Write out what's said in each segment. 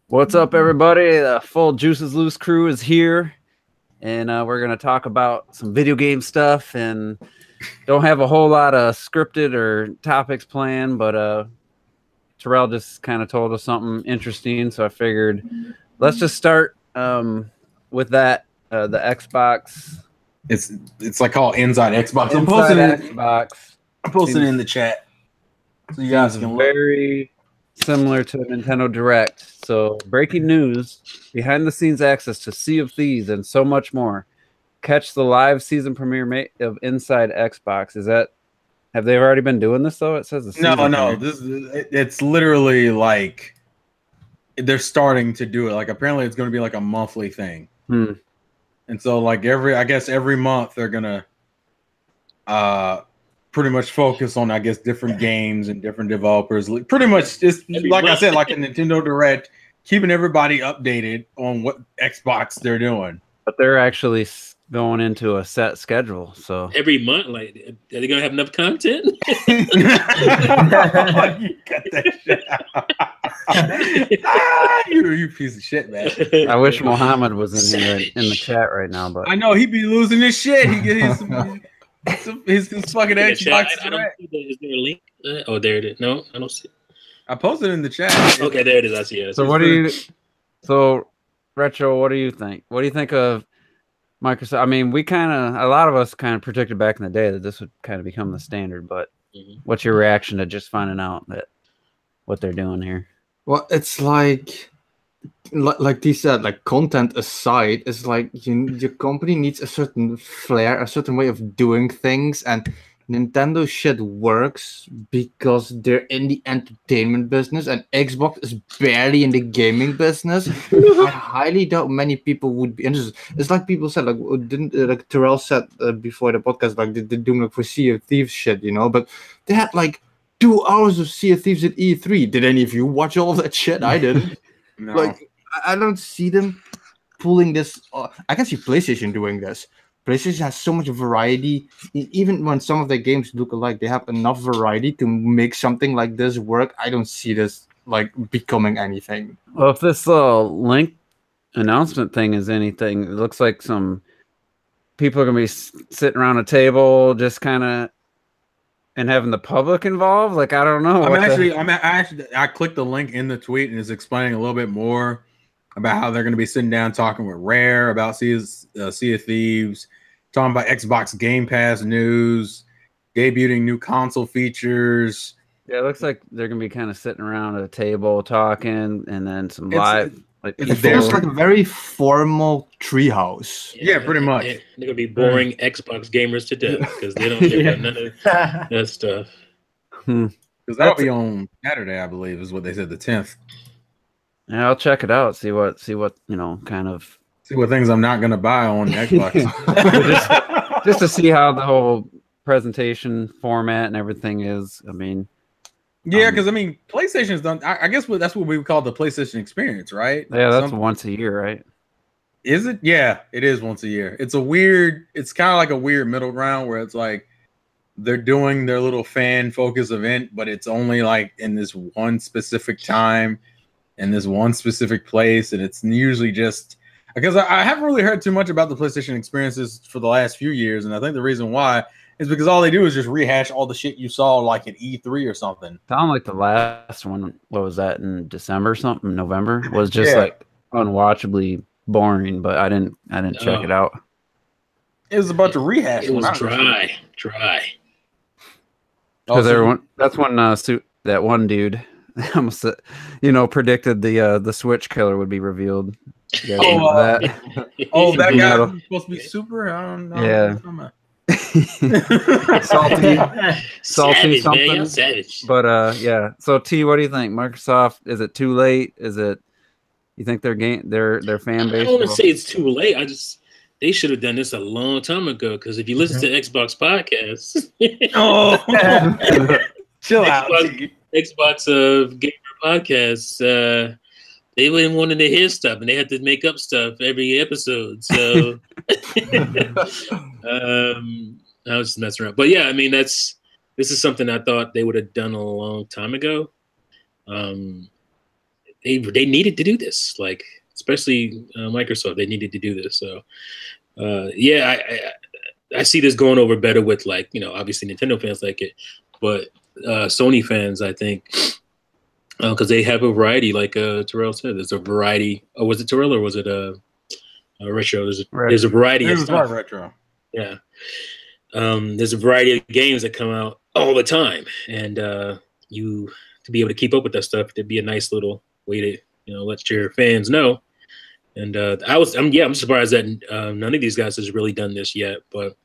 What's up, everybody? The full Juices Loose crew is here, and we're going to talk about some video game stuff, and don't have a whole lot of scripted or topics planned, but Terrell just kind of told us something interesting, so I figured let's just start with that, the Xbox. It's like called Inside Xbox. I'm posting it in the chat, so you guys can look. Very similar to Nintendo Direct. So, breaking news, behind-the-scenes access to Sea of Thieves and so much more. Catch the live season premiere of Inside Xbox. Have they already been doing this, though? It says the season No. It's literally like they're starting to do it. Like, apparently it's going to be like a monthly thing. And so, like, every month they're going to pretty much focus on, I guess, different games and different developers. Pretty much just like I said, like a Nintendo Direct, keeping everybody updated on what Xbox they're doing. But they're actually going into a set schedule. So every month, like, are they gonna have enough content? You got that shit out. You piece of shit, man. I wish Mohammed was in here in the chat right now, but I know he'd be losing his shit. He gets his fucking Xbox. Is there a link? Oh, there it is. No, I don't see it. I posted it in the chat. Okay, there it is. I see it. So Retro, what do you think? What do you think of Microsoft? I mean, a lot of us kind of predicted back in the day that this would kind of become the standard, but what's your reaction to just finding out that what they're doing here? Well, it's like he said, like, content aside, it's like your company needs a certain flair, a certain way of doing things, and Nintendo shit works because they're in the entertainment business, and Xbox is barely in the gaming business. I highly doubt many people would be interested. It's like people said, like Terrell said before the podcast, like they're doing like for Sea of Thieves shit, but they had like 2 hours of Sea of Thieves at E3. Did any of you watch all of that shit? I didn't. No. Like, I don't see them pulling this. I can see PlayStation doing this. PlayStation has so much variety. Even when some of their games look alike, they have enough variety to make something like this work. I don't see this like becoming anything. Well, if this link announcement thing is anything, it looks like some people are gonna be sitting around a table, just kind of, and having the public involved. Like, I don't know. I clicked the link in the tweet and it's explaining a little bit more about how they're going to be sitting down talking with Rare about Sea of Thieves, talking about Xbox Game Pass news, debuting new console features. Yeah, it looks like they're going to be kind of sitting around at a table talking, and then some live. It feels like a very formal treehouse. Yeah, pretty much. They're going to be boring Xbox gamers to death because they don't care about none of that stuff. Because that'll be on Saturday, I believe, is what they said, the 10th. Yeah, I'll check it out. See what kind of. See what things I'm not going to buy on Xbox. just to see how the whole presentation format and everything is. I mean. Yeah, because PlayStation's done. I guess that's what we would call the PlayStation experience, right? Yeah, that's once a year, right? Is it? Yeah, it is once a year. It's kind of like a weird middle ground where it's like they're doing their little fan focus event, but it's only like in this one specific time, in this one specific place, and it's usually just because I haven't really heard too much about the PlayStation experiences for the last few years, and I think the reason why is because all they do is just rehash all the shit you saw like at E3 or something. Sound like the last one, what was that, in December or something, November, was just like unwatchably boring, but I didn't check it out. It was a bunch of rehash. It was dry. Because that's when that one dude almost predicted the Switch killer would be resaved. That guy was supposed to be super. I don't know. Yeah. salty savage, something. Man, savage. But yeah. So T, what do you think? Microsoft, is it too late? You think their fan base? I don't want to say it's too late. They should have done this a long time ago. Because if you listen to Xbox podcasts, chill out. Xbox gamer podcasts, they wouldn't want to hear stuff, and they had to make up stuff every episode. So I was just messing around. But yeah, I mean, this is something I thought they would have done a long time ago. they needed to do this, like especially Microsoft. They needed to do this. So I see this going over better with, like, obviously Nintendo fans like it, but Sony fans, I think, because they have a variety, like Terrell said. There's a variety. Oh, was it Terrell or was it Retro? There's a variety of stuff. Retro. Yeah. There's a variety of games that come out all the time, and you to be able to keep up with that stuff, it'd be a nice little way to let your fans know. And I'm surprised that none of these guys has really done this yet, but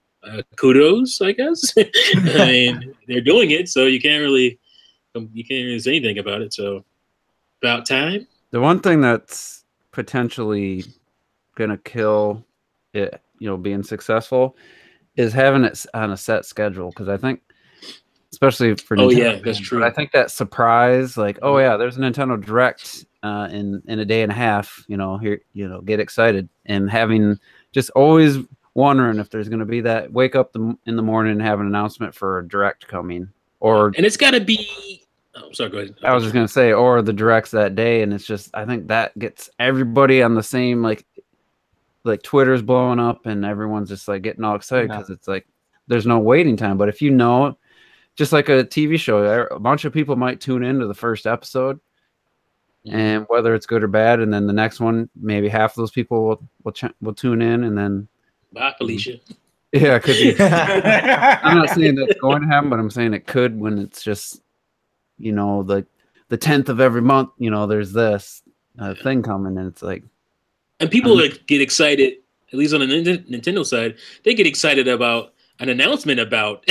kudos, I guess. I mean, they're doing it, so you can't really say anything about it. So about time. The one thing that's potentially gonna kill it, being successful, is having it on a set schedule. Because I think, especially for Nintendo, that's true. But I think that surprise, like, oh yeah, there's a Nintendo Direct in a day and a half. Here, get excited, and having just always wondering if there's going to be that wake up in the morning and have an announcement for a Direct coming, and it's got to be. Oh, sorry, go ahead. I was just going to say, or the Directs that day, and it's just, I think that gets everybody on the same, like Twitter's blowing up and everyone's just like getting all excited because it's like there's no waiting time. But if just like a TV show, a bunch of people might tune into the first episode, and whether it's good or bad, and then the next one, maybe half of those people will tune in, and then bye, Felicia. Yeah, it could be. I'm not saying that's going to happen, but I'm saying it could when it's just the 10th of every month. There's this thing coming, and it's like. And people get excited, at least on the Nintendo side, they get excited about an announcement about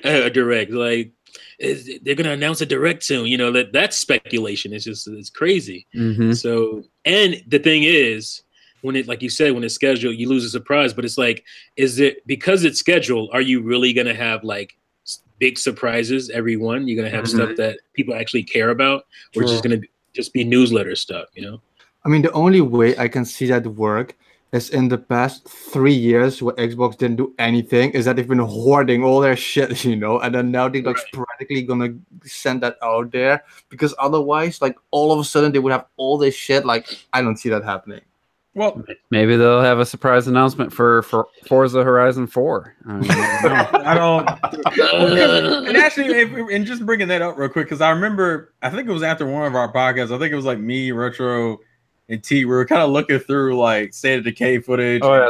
a Direct. Like, they're going to announce a Direct soon. That's speculation. It's crazy. Mm-hmm. So, and the thing is, when it, like you said, when it's scheduled, you lose a surprise. But it's like, is it because it's scheduled? Are you really going to have like big surprises every one? You're going to have stuff that people actually care about, or just going to just be newsletter stuff, I mean, the only way I can see that work is in the past 3 years where Xbox didn't do anything, is that they've been hoarding all their shit, and then now they're like sporadically gonna send that out there, because otherwise, like, all of a sudden they would have all this shit. Like, I don't see that happening. Well, maybe they'll have a surprise announcement for Forza Horizon 4. I don't. And actually, and just bringing that up real quick, because I remember, I think it was after one of our podcasts. I think it was like me, Retro, and T. We were kind of looking through like State of Decay footage. Oh yeah,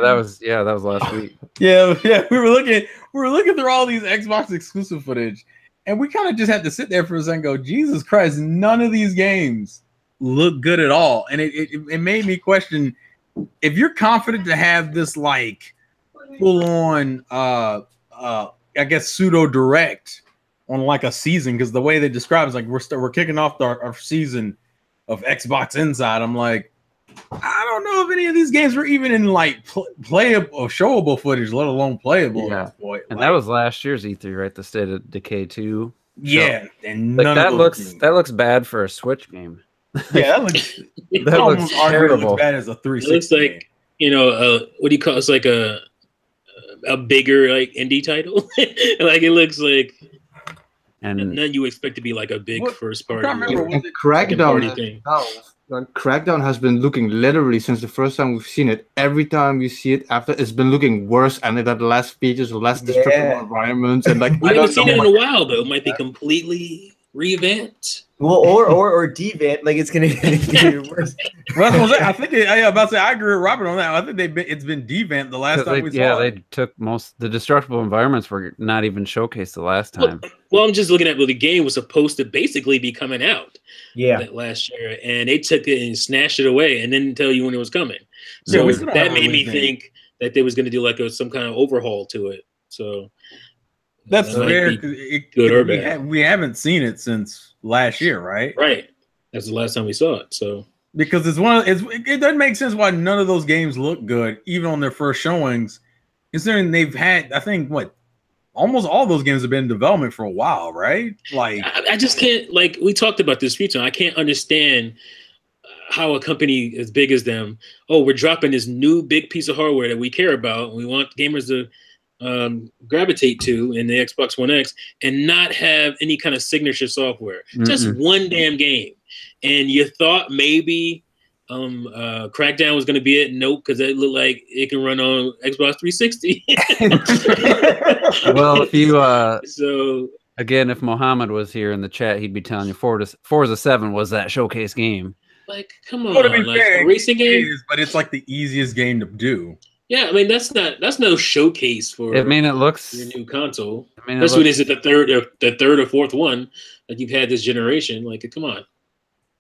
that was last week. yeah. We were looking through all these Xbox exclusive footage, and we kind of just had to sit there for a second and go, Jesus Christ, none of these games look good at all. And it made me question, if you're confident to have this like full on I guess pseudo Direct on like a season, because the way they describe it is like we're kicking off our season of Xbox Inside. I'm like, I don't know if any of these games were even in like playable or showable footage, let alone playable. Yeah. At this point. And that was last year's E3, right? The State of Decay 2. Yeah, and like, that looks bad for a Switch game. Yeah, that looks terrible. Looks bad as a 360. It looks like what do you call it? It's like a bigger like indie title. Like, it looks like. And then you expect to be like a big first party. I remember Crackdown has been looking, literally since the first time we've seen it, every time we see it after, it's been looking worse, and it had less features, less destructive environments, and like we haven't seen it in a while though. It might be completely revamped. Well, or devamped, like it's gonna get worse. Well, I think about to say I agree with Robert on that. I think it's been devamped the last time we saw it. Yeah, they took the destructible environments were not even showcased the last time. Well, I'm just looking at the game was supposed to basically be coming out. Yeah, last year, and they took it and snatched it away, and didn't tell you when it was coming. So that made me think that they was going to do like some kind of overhaul to it. So that's fair. Good or bad. We haven't seen it since last year, right? Right. That's the last time we saw it. So because it doesn't make sense why none of those games look good, even on their first showings, considering they've had, I think, almost all those games have been in development for a while, right? Like, I just can't, like, we talked about this feature. I can't understand how a company as big as them, we're dropping this new big piece of hardware that we care about and we want gamers to gravitate to in the Xbox One X, and not have any kind of signature software. Just one damn game. and you thought maybe Crackdown was going to be it. Nope, because it looked like it can run on Xbox 360. Well, if you so again, if Mohammed was here in the chat, he'd be telling you Forza 7 was that showcase game. like, come on, Well, to be like fair, a racing it game. is, but it's like the easiest game to do. Yeah, I mean that's no showcase for I mean, it looks. your new console. I mean, Especially when it's the third or fourth one that you've had this generation. Like, come on.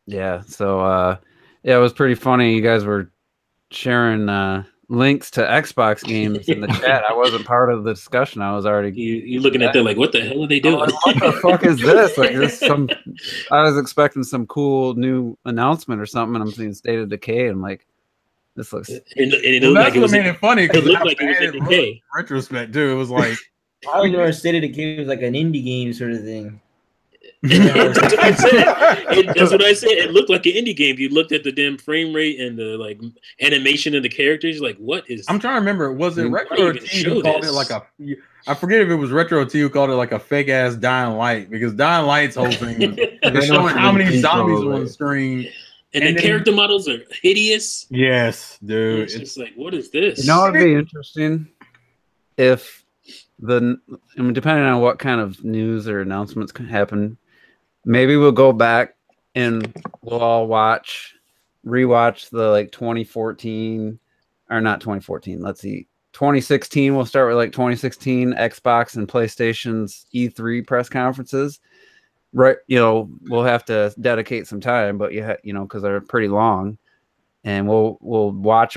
Yeah. So, yeah, it was pretty funny. You guys were sharing links to Xbox games in the chat. I wasn't part of the discussion. I was already. You looking at them like, what the hell are they doing? Like, what the fuck is this? Like, this some. I was expecting some cool new announcement or something, and I'm seeing State of Decay. And I'm like, this looks. It Well, looked that's like what made it funny it because looked like it was in Decay. in retrospect too. It was like I was going to say that it was like an indie game sort of thing. That's what I said. That's what I said. It looked like an indie game. You looked at the damn frame rate and the like animation of the characters. You're like, what is? I'm trying to remember. Was it Why Retro even T show who called this? it like a? I forget if it was Retro T who called it like a fake ass Dying Light because Dying Light's whole thing is showing how many zombies are on the screen. And And the then- character models are hideous. Yes, dude. It's just like, what is this? You know, it'd be interesting if I mean, depending on what kind of news or announcements can happen, maybe we'll go back and we'll all rewatch the like 2014 or not 2014. Let's see, 2016. We'll start with like 2016 Xbox and PlayStation's E3 press conferences. Right, we'll have to dedicate some time, but because they're pretty long. And we'll rewatch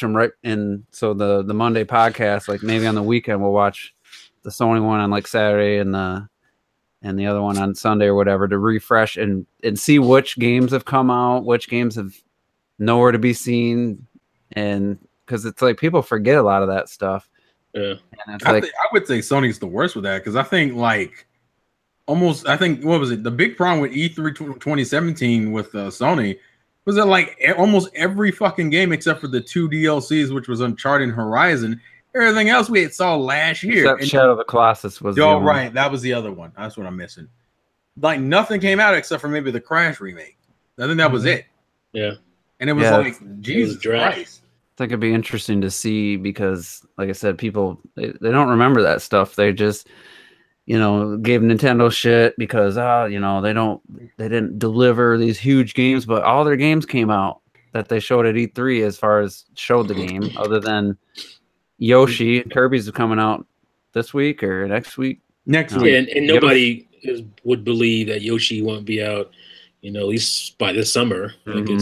them right. And so the Monday podcast, like maybe on the weekend, we'll watch the Sony one on like Saturday and the other one on Sunday or whatever to refresh and see which games have come out, which games have nowhere to be seen. And because it's like people forget a lot of that stuff. Yeah. And it's I would say Sony's the worst with that because I think what was it? The big problem with E3 2017 with Sony was that like almost every fucking game except for the 2 DLCs, which was Uncharted and Horizon, everything else we had saw last year. Except Shadow of the Colossus was. Oh, right, that was the other one. That's what I'm missing. Like nothing came out except for maybe the Crash remake. I think that was it. Yeah, and it was like Jesus Christ. I think it'd be interesting to see because, like I said, people they don't remember that stuff. They just gave Nintendo shit because they didn't deliver these huge games, but all their games came out that they showed at E3 as far as showed the game, other than Yoshi. Kirby's coming out this week or next week. Next week. Yeah, and nobody would believe that Yoshi won't be out, at least by this summer. Mm-hmm.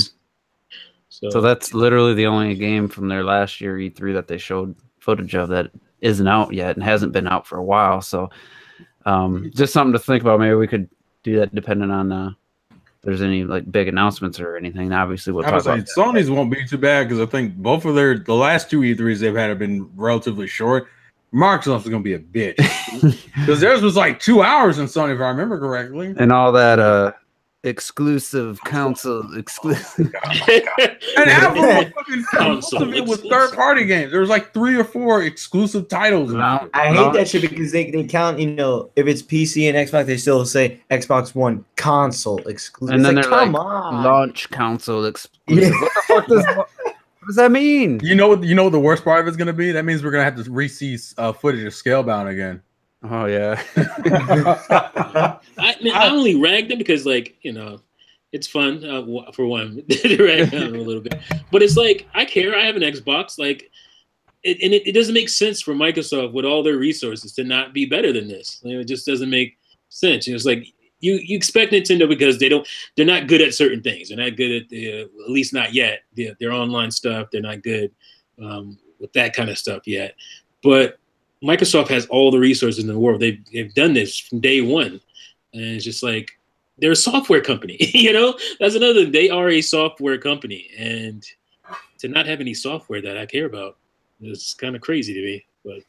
So that's literally the only game from their last year E3 that they showed footage of that isn't out yet and hasn't been out for a while. So just something to think about. Maybe we could do that depending on if there's any like big announcements or anything. Obviously, we'll talk about Sony's won't be too bad because I think both of the last 2 E3s they've had have been relatively short. Microsoft's going to be a bitch because theirs was like 2 hours in Sony, if I remember correctly. And all that exclusive console exclusive. And Apple most of it was third-party games. There was like 3 or 4 exclusive titles. I hate that shit because they count, if it's PC and Xbox, they still say Xbox One console exclusive. And then like, they're come like on. launch console exclusive. Yeah. What the fuck what does that mean? You know what the worst part of it's going to be? That means we're going to have to re-see footage of Scalebound again. Oh yeah. I only ragged them because it's fun for one to rag them a little bit, but it's like I care. I have an Xbox, it doesn't make sense for Microsoft with all their resources to not be better than this. It just doesn't make sense. It's like you expect Nintendo because they're not good at certain things. They're not good at at least not yet. Their online stuff. They're not good with that kind of stuff yet, but Microsoft has all the resources in the world. They've done this from day one, and it's just like they're a software company. That's another thing. They are a software company, and to not have any software that I care about is kind of crazy to me. But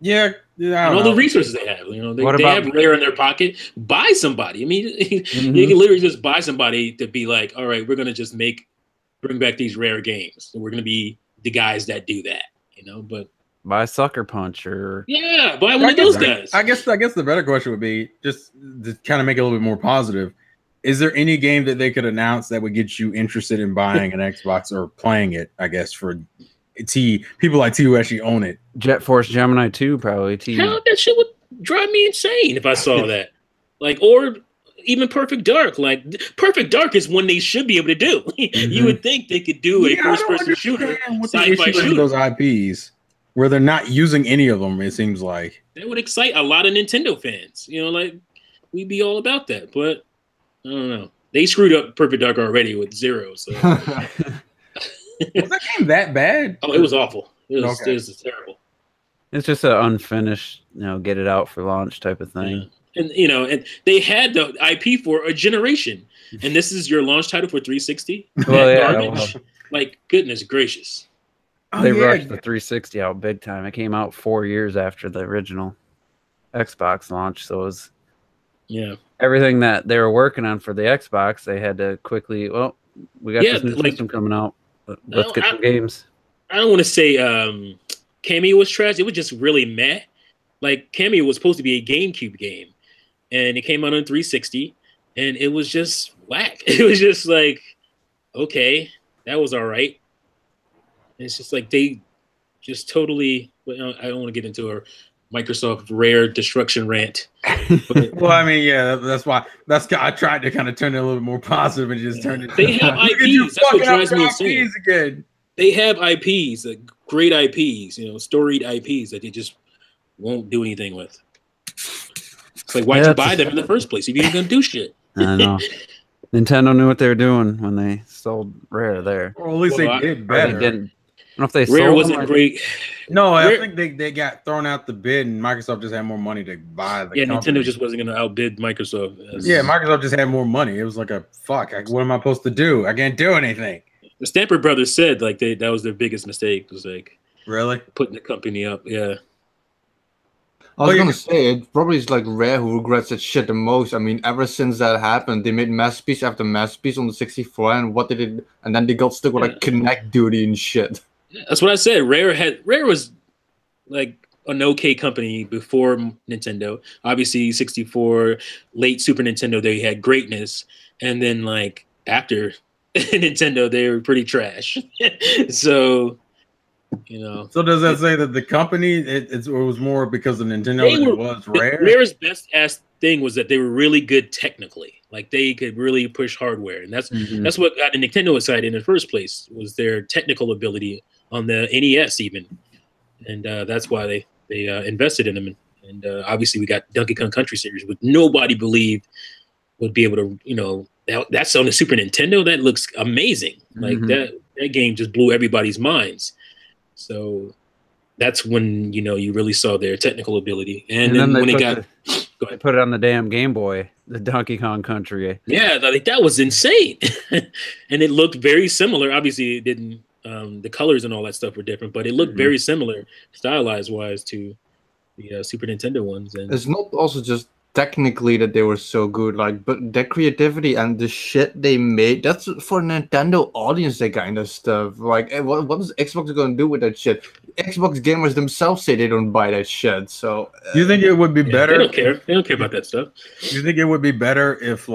yeah, and all the resources they have, they have Rare in their pocket. Buy somebody. I mean, you can literally just buy somebody to be like, all right, we're gonna just bring back these Rare games, and we're gonna be the guys that do that. But. Buy Sucker Punch or buy one of those guys. I guess the better question would be just to kind of make it a little bit more positive. is there any game that they could announce that would get you interested in buying an Xbox or playing it? I guess for people like T who actually own it. Jet Force Gemini 2 probably. Hell, that shit would drive me insane if I saw that. Like, or even Perfect Dark. Like, Perfect Dark is one they should be able to do. You would think they could do a first-person shooter, sci-fi shooter. Those IPs where they're not using any of them. It seems like that would excite a lot of Nintendo fans. You know, like we'd be all about that. But I don't know. They screwed up Perfect Dark already with Zero. So was that game that bad? Oh, it was awful. It was terrible. It's just an unfinished, get it out for launch type of thing. Yeah. And they had the IP for a generation, and this is your launch title for 360. Well, garbage. Like, goodness gracious. They rushed the 360 out big time. It came out 4 years after the original Xbox launch, so it was everything that they were working on for the Xbox. They had to quickly. Well, we got this new system coming out. Let's get some games. I don't want to say Cameo was trash. It was just really meh. Like, Cameo was supposed to be a GameCube game, and it came out on 360, and it was just whack. It was just like, okay, that was all right. And it's just like they just totally. I don't want to get into a Microsoft Rare destruction rant. But, well, I mean, yeah, that's why. I tried to kind of turn it a little bit more positive and just turn it. They have IPs. That's what drives me insane. Again. They have IPs, great IPs, storied IPs that they just won't do anything with. It's like, why'd you buy them in the first place if you ain't gonna do shit? I know. Nintendo knew what they were doing when they sold Rare there. Or at least they did better. They didn't. I don't know if they Rare sold wasn't great. No, I think they got thrown out the bid, and Microsoft just had more money to buy the company. Nintendo just wasn't going to outbid Microsoft. Microsoft just had more money. It was like what am I supposed to do? I can't do anything. The Stamper brothers said that was their biggest mistake. Was like really putting the company up. Yeah. I was gonna say it probably is like Rare who regrets that shit the most. I mean, ever since that happened, they made masterpiece after masterpiece on the 64, and and then they got stuck with like Connect Duty and shit. That's what I said. Rare was like an okay company before Nintendo. Obviously, 64, late Super Nintendo, they had greatness, and then like after Nintendo, they were pretty trash. So, So does that say that the company it was more because of Nintendo than it was Rare? Rare's best ass thing was that they were really good technically. Like they could really push hardware, and that's what got Nintendo excited in the first place was their technical ability on the NES even, and that's why they invested in them. And obviously we got Donkey Kong Country Series, which nobody believed would be able to, that's on the Super Nintendo. That looks amazing. Like that game just blew everybody's minds. So that's when you really saw their technical ability. And then when they put it on the damn Game Boy, the Donkey Kong Country. Yeah, that was insane. And it looked very similar. Obviously, it didn't. The colors and all that stuff were different, but it looked very similar, stylized wise, to the Super Nintendo ones. And it's not also just technically that they were so good, but their creativity and the shit they made, that's for Nintendo audience, that kind of stuff. Like, what is Xbox going to do with that shit? Xbox gamers themselves say they don't buy that shit. So you think it would be better? They don't care. They don't care about that stuff. You think it would be better if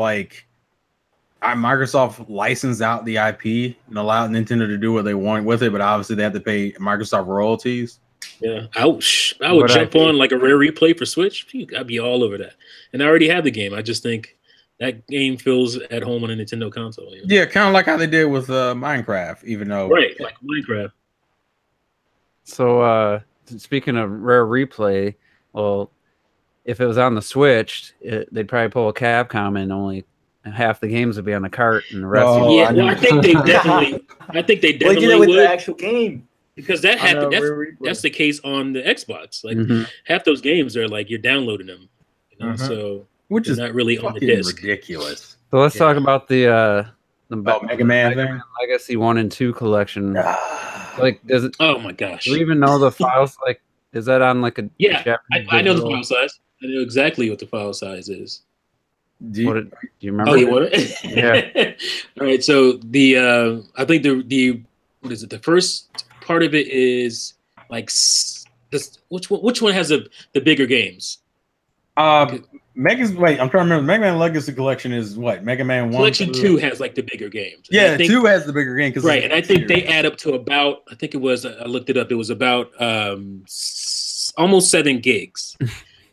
Microsoft licensed out the IP and allowed Nintendo to do what they want with it, but obviously they have to pay Microsoft royalties? Yeah, I would jump on like a Rare Replay for Switch. I'd be all over that. And I already have the game. I just think that game feels at home on a Nintendo console. Yeah, kind of like how they did with Minecraft, even though like Minecraft. So speaking of Rare Replay, well, if it was on the Switch, they'd probably pull a Capcom and only half the games would be on the cart and the rest. I think they definitely. Well, you know, with the actual game. Because that happened. That's the case on the Xbox. Like half those games are like you're downloading them, so which is not really on the disc. Ridiculous. So let's talk about the Mega Man thing, Legacy 1 and 2 collection. Like, does it? Oh my gosh! Do we even know the files? Like, is that on like a? Yeah, I know the file size. I know exactly what the file size is. Do you remember? Oh, you want it? Yeah. All right. So I think the what is it? The first part of it is like this. Which one has the bigger games? Wait, I'm trying to remember. Mega Man Legacy Collection is what? Mega Man 1? Collection 2 has like the bigger games. Yeah, I think, 2 has the bigger game. Right, and I think they add up to about, I think it was, I looked it up, it was about almost 7 gigs.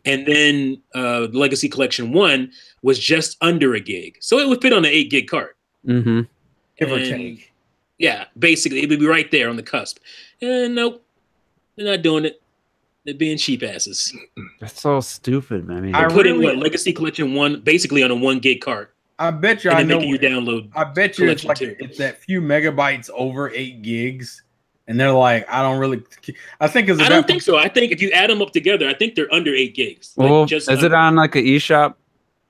And then Legacy Collection 1 was just under a gig. So it would fit on an 8 gig cart. Mm-hmm. Give or take. Yeah, basically, it would be right there on the cusp. And nope, they're not doing it. They're being cheap asses. That's so stupid, man. I mean, they're putting Legacy Collection 1 basically on a 1 gig cart. I bet you I know. You download. I bet you it's like it's that few megabytes over 8 gigs, and they're like, I don't really. I think I don't think so. I think if you add them up together, I think they're under 8 gigs. Well, is it on like an eShop?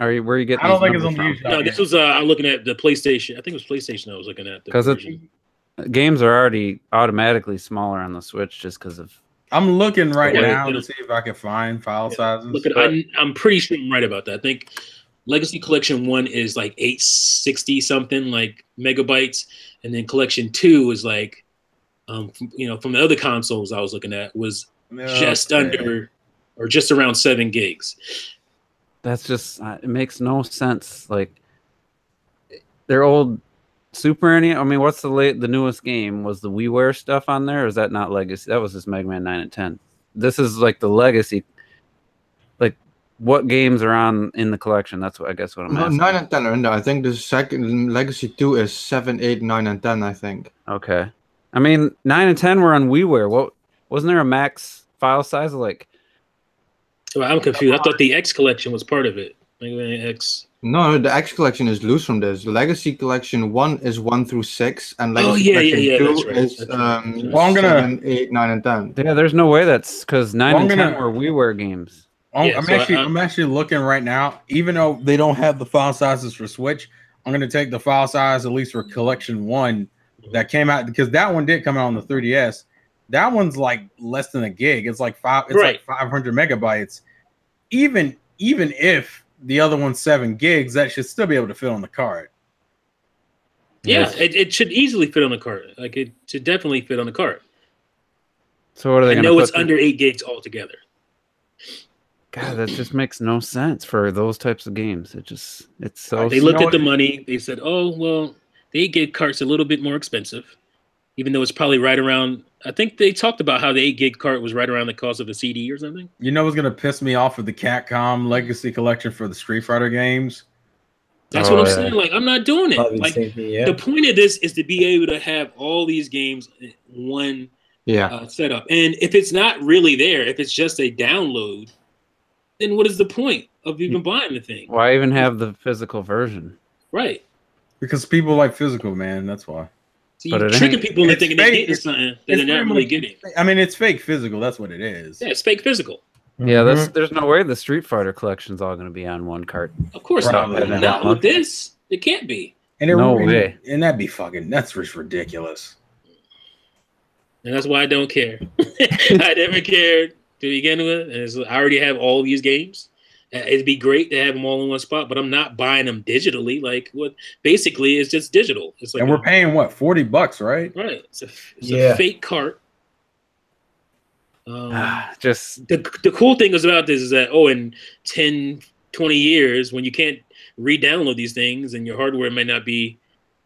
Or where you get? I don't think it's on the eShop. No, this was I'm looking at the PlayStation. I think it was PlayStation I was looking at. Because games are already automatically smaller on the Switch just because of. I'm looking right now to see if I can find file sizes. Look at, I'm pretty sure I'm right about that. I think Legacy Collection 1 is like 860 something like megabytes, and then Collection 2 is like, from the other consoles I was looking at was just under or just around 7 gigs. That's just it makes no sense. Like their old Super NES. I mean, what's the newest game? Was the WiiWare stuff on there, or is that not Legacy? That was just Mega Man 9 and 10. This is like the Legacy. Like, what games are in the collection? That's what I guess what I'm asking. 9 and 10 are in there. I think the second Legacy 2 is 7, 8, 9, and 10. I think. Okay, I mean 9 and 10 were on WiiWare. What wasn't there a max file size of like? Well, I'm confused. I thought the X collection was part of it. Mega Man X. No, the X collection is loose from this. Legacy Collection 1 is 1 through 6, and Legacy Collection 2 is 7, 8, 9, and 10. Yeah, there's no way that's because 9 and 10 were WiiWare games. I'm actually looking right now. Even though they don't have the file sizes for Switch, I'm gonna take the file size at least for Collection 1 that came out, because that one did come out on the 3DS. That one's like less than a gig. It's like like 500 megabytes. Even if the other one's 7 gigs, that should still be able to fit on the card. Yeah, it should easily fit on the card. Like it should definitely fit on the card. So what are they going to put? I know it's under 8 gigs altogether. God, that just makes no sense for those types of games. It's so. They looked at the money. They said, "Oh well, the 8 gig cart's a little bit more expensive, even though it's probably right around." I think they talked about how the 8 gig cart was right around the cost of a CD or something. You know what's gonna piss me off with the Capcom Legacy Collection for the Street Fighter games? That's what I'm saying. Like, I'm not doing it. Like, the point of this is to be able to have all these games in one setup. And if it's not really there, if it's just a download, then what is the point of even buying the thing? Why even have the physical version? Right. Because people like physical, man. That's why. So you're tricking people into thinking they're getting something that they're not really getting. I mean, it's fake physical. That's what it is. Yeah, it's fake physical. Yeah, there's no way the Street Fighter collection's all going to be on one cart. Of course not. Not with this. It can't be. And no way. And that'd be that's just ridiculous. And that's why I don't care. I never cared to begin with. I already have all these games. It'd be great to have them all in one spot, but I'm not buying them digitally. Like, what? Basically, it's just digital. It's like, and we're paying what, $40, right? Right. It's a fake cart. Just the cool thing is about this is that in 10, 20 years, when you can't re-download these things and your hardware may not be,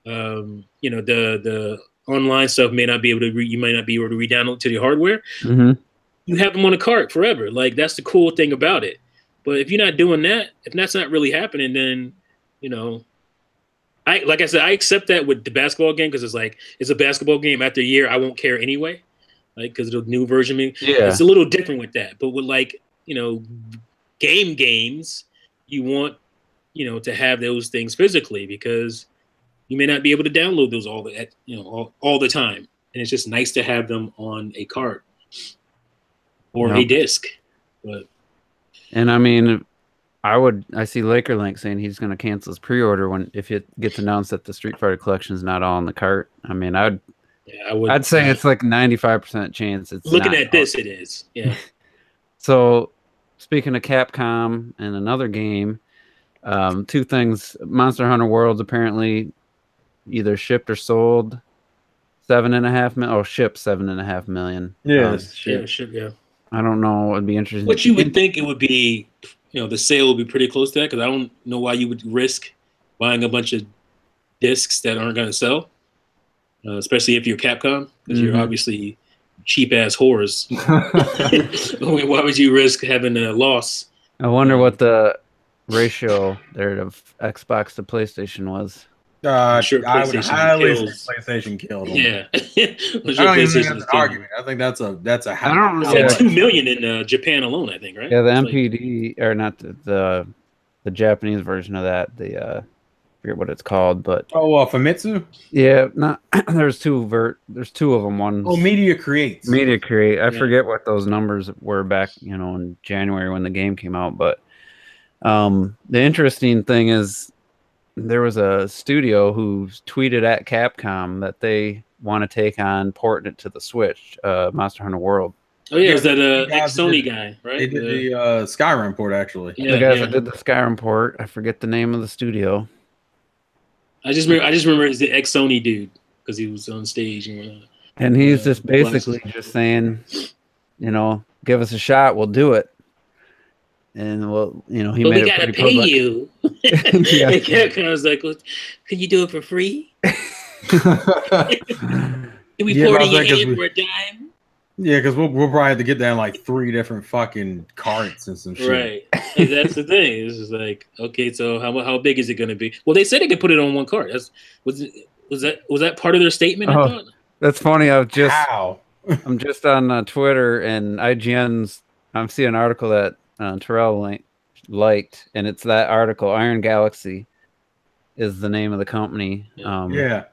the online stuff may not be able to. You might not be able to re-download to your hardware. Mm-hmm. You have them on a cart forever. Like, that's the cool thing about it. But if you're not doing that, if that's not really happening, then, like I said, I accept that with the basketball game because it's a basketball game. After a year, I won't care anyway, like, because the new version. It's a little different with that. But with games, you want to have those things physically because you may not be able to download those all the time, and it's just nice to have them on a card or a disc, but. And I mean, I see Laker Link saying he's going to cancel his pre-order if it gets announced that the Street Fighter collection is not all in the cart. I mean, I'd say it's like 95% chance it's looking at this. It is, yeah. So, speaking of Capcom and another game, 2 things: Monster Hunter Worlds apparently either shipped or sold $7.5 million. Oh, shipped $7.5 million. Yes, shipped, yeah. I don't know. It'd be interesting. But you would think it would be, the sale would be pretty close to that, because I don't know why you would risk buying a bunch of discs that aren't going to sell, especially if you're Capcom, because you're obviously cheap ass whores. Why would you risk having a loss? I wonder what the ratio there of Xbox to PlayStation was. Sure, I would highly kills. say PlayStation killed them. Yeah, I don't even think that's an argument. I think that's a. I don't It's know. like 2 million in Japan alone, I think, right? Yeah, the It's MPD or not the Japanese version of that. I forget what it's called, but Famitsu. yeah, not there's two of them. One Media Creates. Media Create. I forget what those numbers were back, in January when the game came out. But the interesting thing is there was a studio who tweeted at Capcom that they want to take on porting it to the Switch, Monster Hunter World. Oh yeah, is that ex-Sony guy, right? They did the Skyrim port, actually. Yeah, the guys that did the Skyrim port. I forget the name of the studio. I just remember it's the ex-Sony dude because he was on stage and whatnot. And he's just basically just saying, give us a shot, we'll do it. And well, he but made we it gotta pretty pay public. you. Yeah. And Capcom was like, well, can you do it for free? Can we pour it in your hand for a dime? Yeah, because we'll probably have to get that in like 3 different fucking carts and some shit. Right. Like, that's the thing. It's just like, okay, so how big is it going to be? Well, they said they could put it on one cart. Was that part of their statement? I thought. That's funny. How? I'm just on Twitter and IGN's. I'm seeing an article that Terrell liked, and it's that article. Iron Galaxy is the name of the company. Yeah.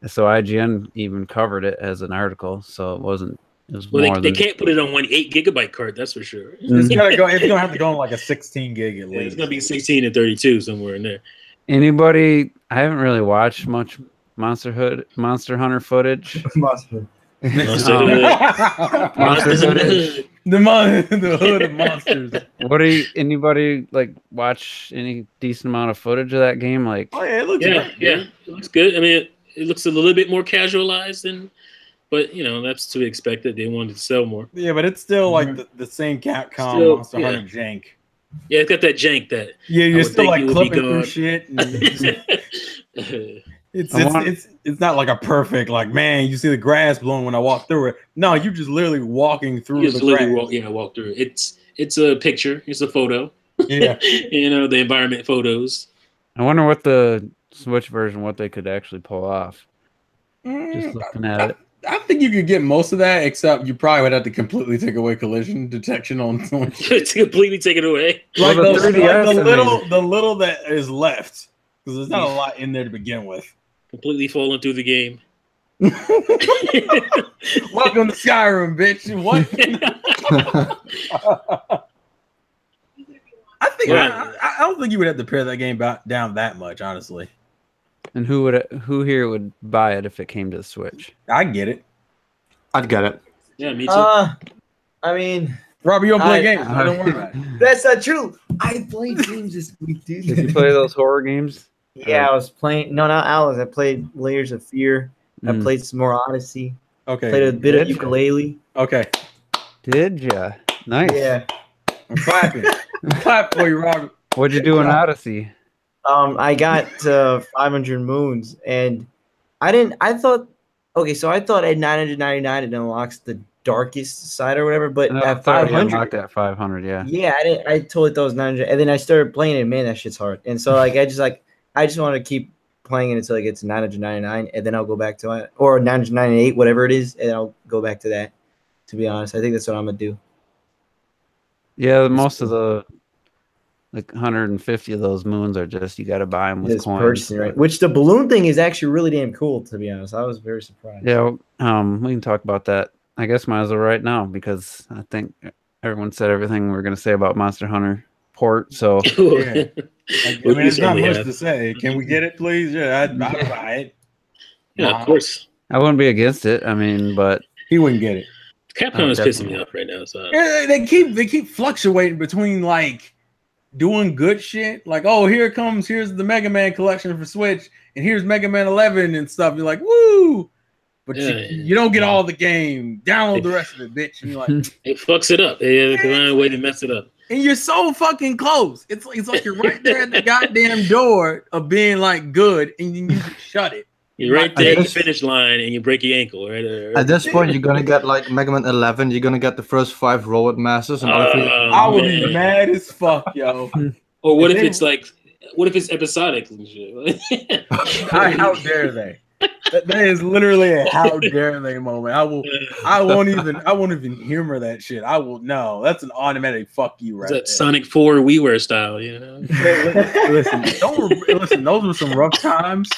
So IGN even covered it as an article, so it wasn't. It was Well, more they can't put it on one 8 gigabyte card. That's for sure. It's gonna go. It's gonna have to go on like a 16 gig at least. It's gonna be 16 and 32 somewhere in there. Anybody? I haven't really watched much Monster Hunter footage. Monster. Monster Hood. The hood of monsters. Anybody like watch any decent amount of footage of that game? Like, Oh yeah, it looks Yeah, it looks good. I mean, it looks a little bit more casualized but that's to be expected. They wanted to sell more. Yeah, but it's still like the same Capcom Still, Monster Hunter jank. Yeah, it's got that jank that. Yeah, you're still like would be clipping through gone. shit. It's not like a perfect man. You see the grass blowing when I walk through it. No, you're just literally walking through You just the literally grass. walk through it. It's a picture. It's a photo. Yeah, the environment photos. I wonder what the Switch version, what they could actually pull off. Just looking at it. I think you could get most of that, except you probably would have to completely take away collision detection on To completely take it away. like Well, the 3DS, the little that is left, because there's not a lot in there to begin with. Completely falling through the game. Welcome to Skyrim, bitch. What? I don't think you would have to pare that game down that much, honestly. And who here would buy it if it came to the Switch? I get it. I'd get it. Yeah, me too. I mean, Robbie, you don't play I- games. I don't worry about it. that's not true. I played games this week, dude. Did you play those horror games? Yeah, I was playing. No, not Alice. I played Layers of Fear. I Mm. played some more Odyssey. Okay. Played a bit of Did you? ukulele. Okay. Did ya? Nice. Yeah. I'm clapping. Clap for you, Robbie. What'd you do in Odyssey? I got 500 moons, and I thought at 999 it unlocks the darkest side or whatever, but No, I at thought you 500, unlocked at 500. Yeah. yeah, I totally thought it was 900, and then I started playing it. Man, that shit's hard, and so I just want to keep playing it until it gets 999, and then I'll go back to it, or 998, whatever it is, and I'll go back to that. To be honest, I think that's what I'm gonna do. Yeah, most of the 150 of those moons are just you got to buy them with This coins. purchasing, right? Which the balloon thing is actually really damn cool. To be honest, I was very surprised. Yeah, we can talk about that. I guess might as well right now because I think everyone said everything we are going to say about Monster Hunter port. So Yeah. I mean, We it's not certainly much have. to say. Can we get it, please? Yeah, I'd buy it. Yeah, of course. I wouldn't be against it. I mean, but He wouldn't get it. Capcom is pissing definitely. me off right now. So Yeah, they keep fluctuating between like doing good shit, like here's the Mega Man collection for Switch, and here's Mega Man 11 and stuff. You're like, woo! but Yeah. you don't get all the game. Download the rest of it, bitch. And you're like, It fucks it up. They find a way to mess it up. and you're so fucking close. It's like you're right there at the goddamn door of being like good, and you just shut it. You're right there at the finish line, and you break your ankle. Right. At this point, you're gonna get like Mega Man 11. You're gonna get the first 5 Robot Masters, and I would be mad as fuck, yo. Or what if it's like? What if it's episodic and shit? How dare they? That is literally a how dare they moment. I won't even humor that shit. I will no. That's an automatic fuck you right That there. Sonic 4 WiiWare style, you know. Listen, those were some rough times.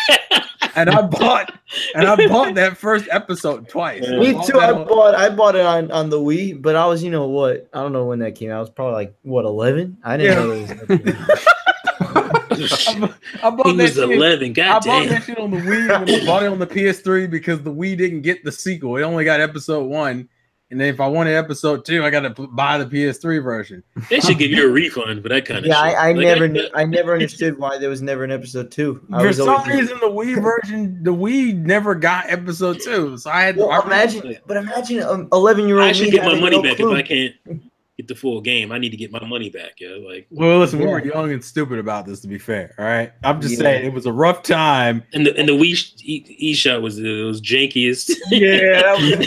And I bought that first episode twice. Yeah. Me too. I bought it on the Wii, but I was, you know what? I don't know when that came out. I was probably like 11. I didn't know it was. I bought He that was shit. 11. I bought Goddamn. that shit on the Wii and I bought it on the PS3 because the Wii didn't get the sequel. It only got episode 1. And then if I wanted episode 2, I got to buy the PS3 version. They should give you a refund for that kind of shit. I never understood why there was never an episode 2. For some reason, the Wii version, the Wii never got episode 2. So I had to imagine 11-year-old. I should get my money back if I can't get the full game. I need to get my money back, yo. Like, well, listen, we were young and stupid about this. To be fair, all right. I'm just saying it was a rough time. and the Wii eShop was jankiest. Yeah, that was,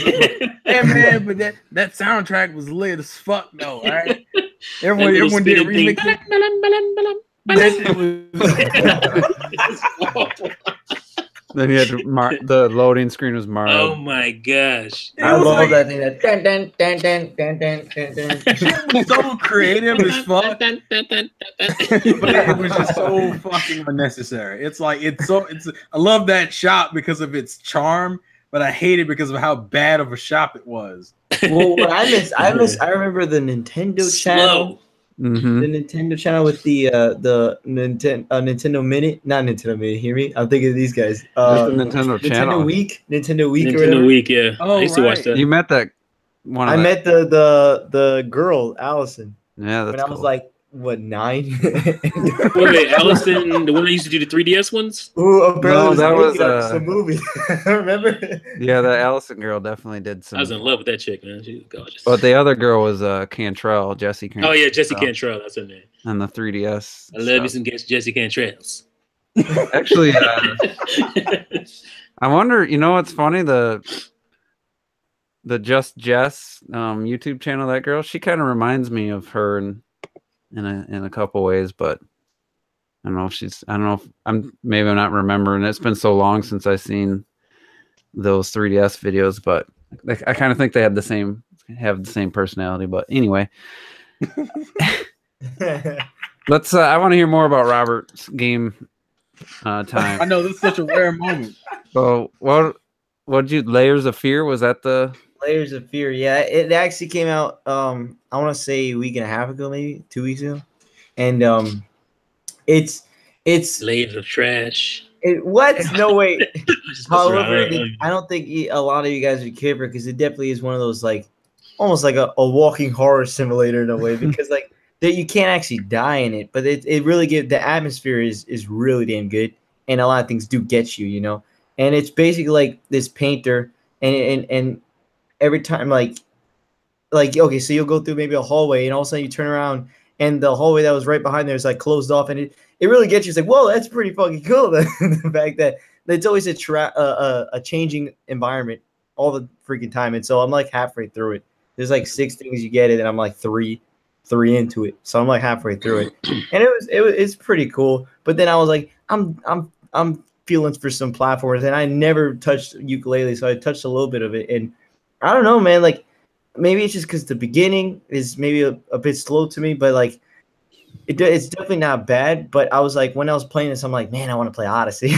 hey man, but that soundtrack was lit as fuck, though. All right, everyone did remix. Then you had to the loading screen was Mario. Oh my gosh! I love that thing. That dun dun dun dun dun dun dun. It was so creative as fuck, but it was just so fucking unnecessary. It's like I love that shop because of its charm, but I hate it because of how bad of a shop it was. Well, what I remember the Nintendo channel. Mm-hmm. The Nintendo channel with the Nintendo Minute, not Nintendo Minute. Hear me? I'm thinking of these guys. Just the Nintendo channel. Nintendo Week, Nintendo Week, yeah. Oh, I used to watch that. You met that one. I met the girl Allison. Yeah, that's when I was like, what, 9? Wait, Allison, the one that used to do the 3DS ones? Ooh, apparently that was a movie. Remember? Yeah, the Allison girl definitely did some. I was in love with that chick, man. She was gorgeous. But the other girl was Cantrell, Jessie Cantrell. Oh yeah, Jessie Cantrell, that's her name. On the 3DS. I love me some Jessie Cantrells. Actually, I wonder. You know what's funny? The Just Jess YouTube channel. That girl, she kind of reminds me of her in a couple ways, but I don't know if I'm not remembering. It's been so long since I've seen those 3DS videos, but I kind of think they have the same personality. But anyway, let's. I want to hear more about Robert's game time. I know this is such a rare moment. So what did Layers of Fear? Was that the Layers of Fear? Yeah, it actually came out. I want to say a week and a half ago, maybe 2 weeks ago, and it's Layers of Trash. What? No way. However, Right. I don't think a lot of you guys would care for it because it definitely is one of those like almost like a walking horror simulator in a way because like that you can't actually die in it, but it really the atmosphere is really damn good and a lot of things do get you, you know. And it's basically like this painter and every time like okay, so you'll go through maybe a hallway and all of a sudden you turn around and the hallway that was right behind there is like closed off and it really gets you. It's like, whoa, that's pretty fucking cool. The fact that it's always a changing environment all the freaking time. And so I'm like halfway through it. There's like 6 things you get it, and I'm like three into it. So I'm like halfway through it, and it's pretty cool. But then I was like, I'm feeling for some platformers, and I never touched ukulele, so I touched a little bit of it, and I don't know, man. Like maybe it's just because the beginning is maybe a bit slow to me, but like. It's definitely not bad, but I was like, when I was playing this, I'm like, man, I want to play Odyssey.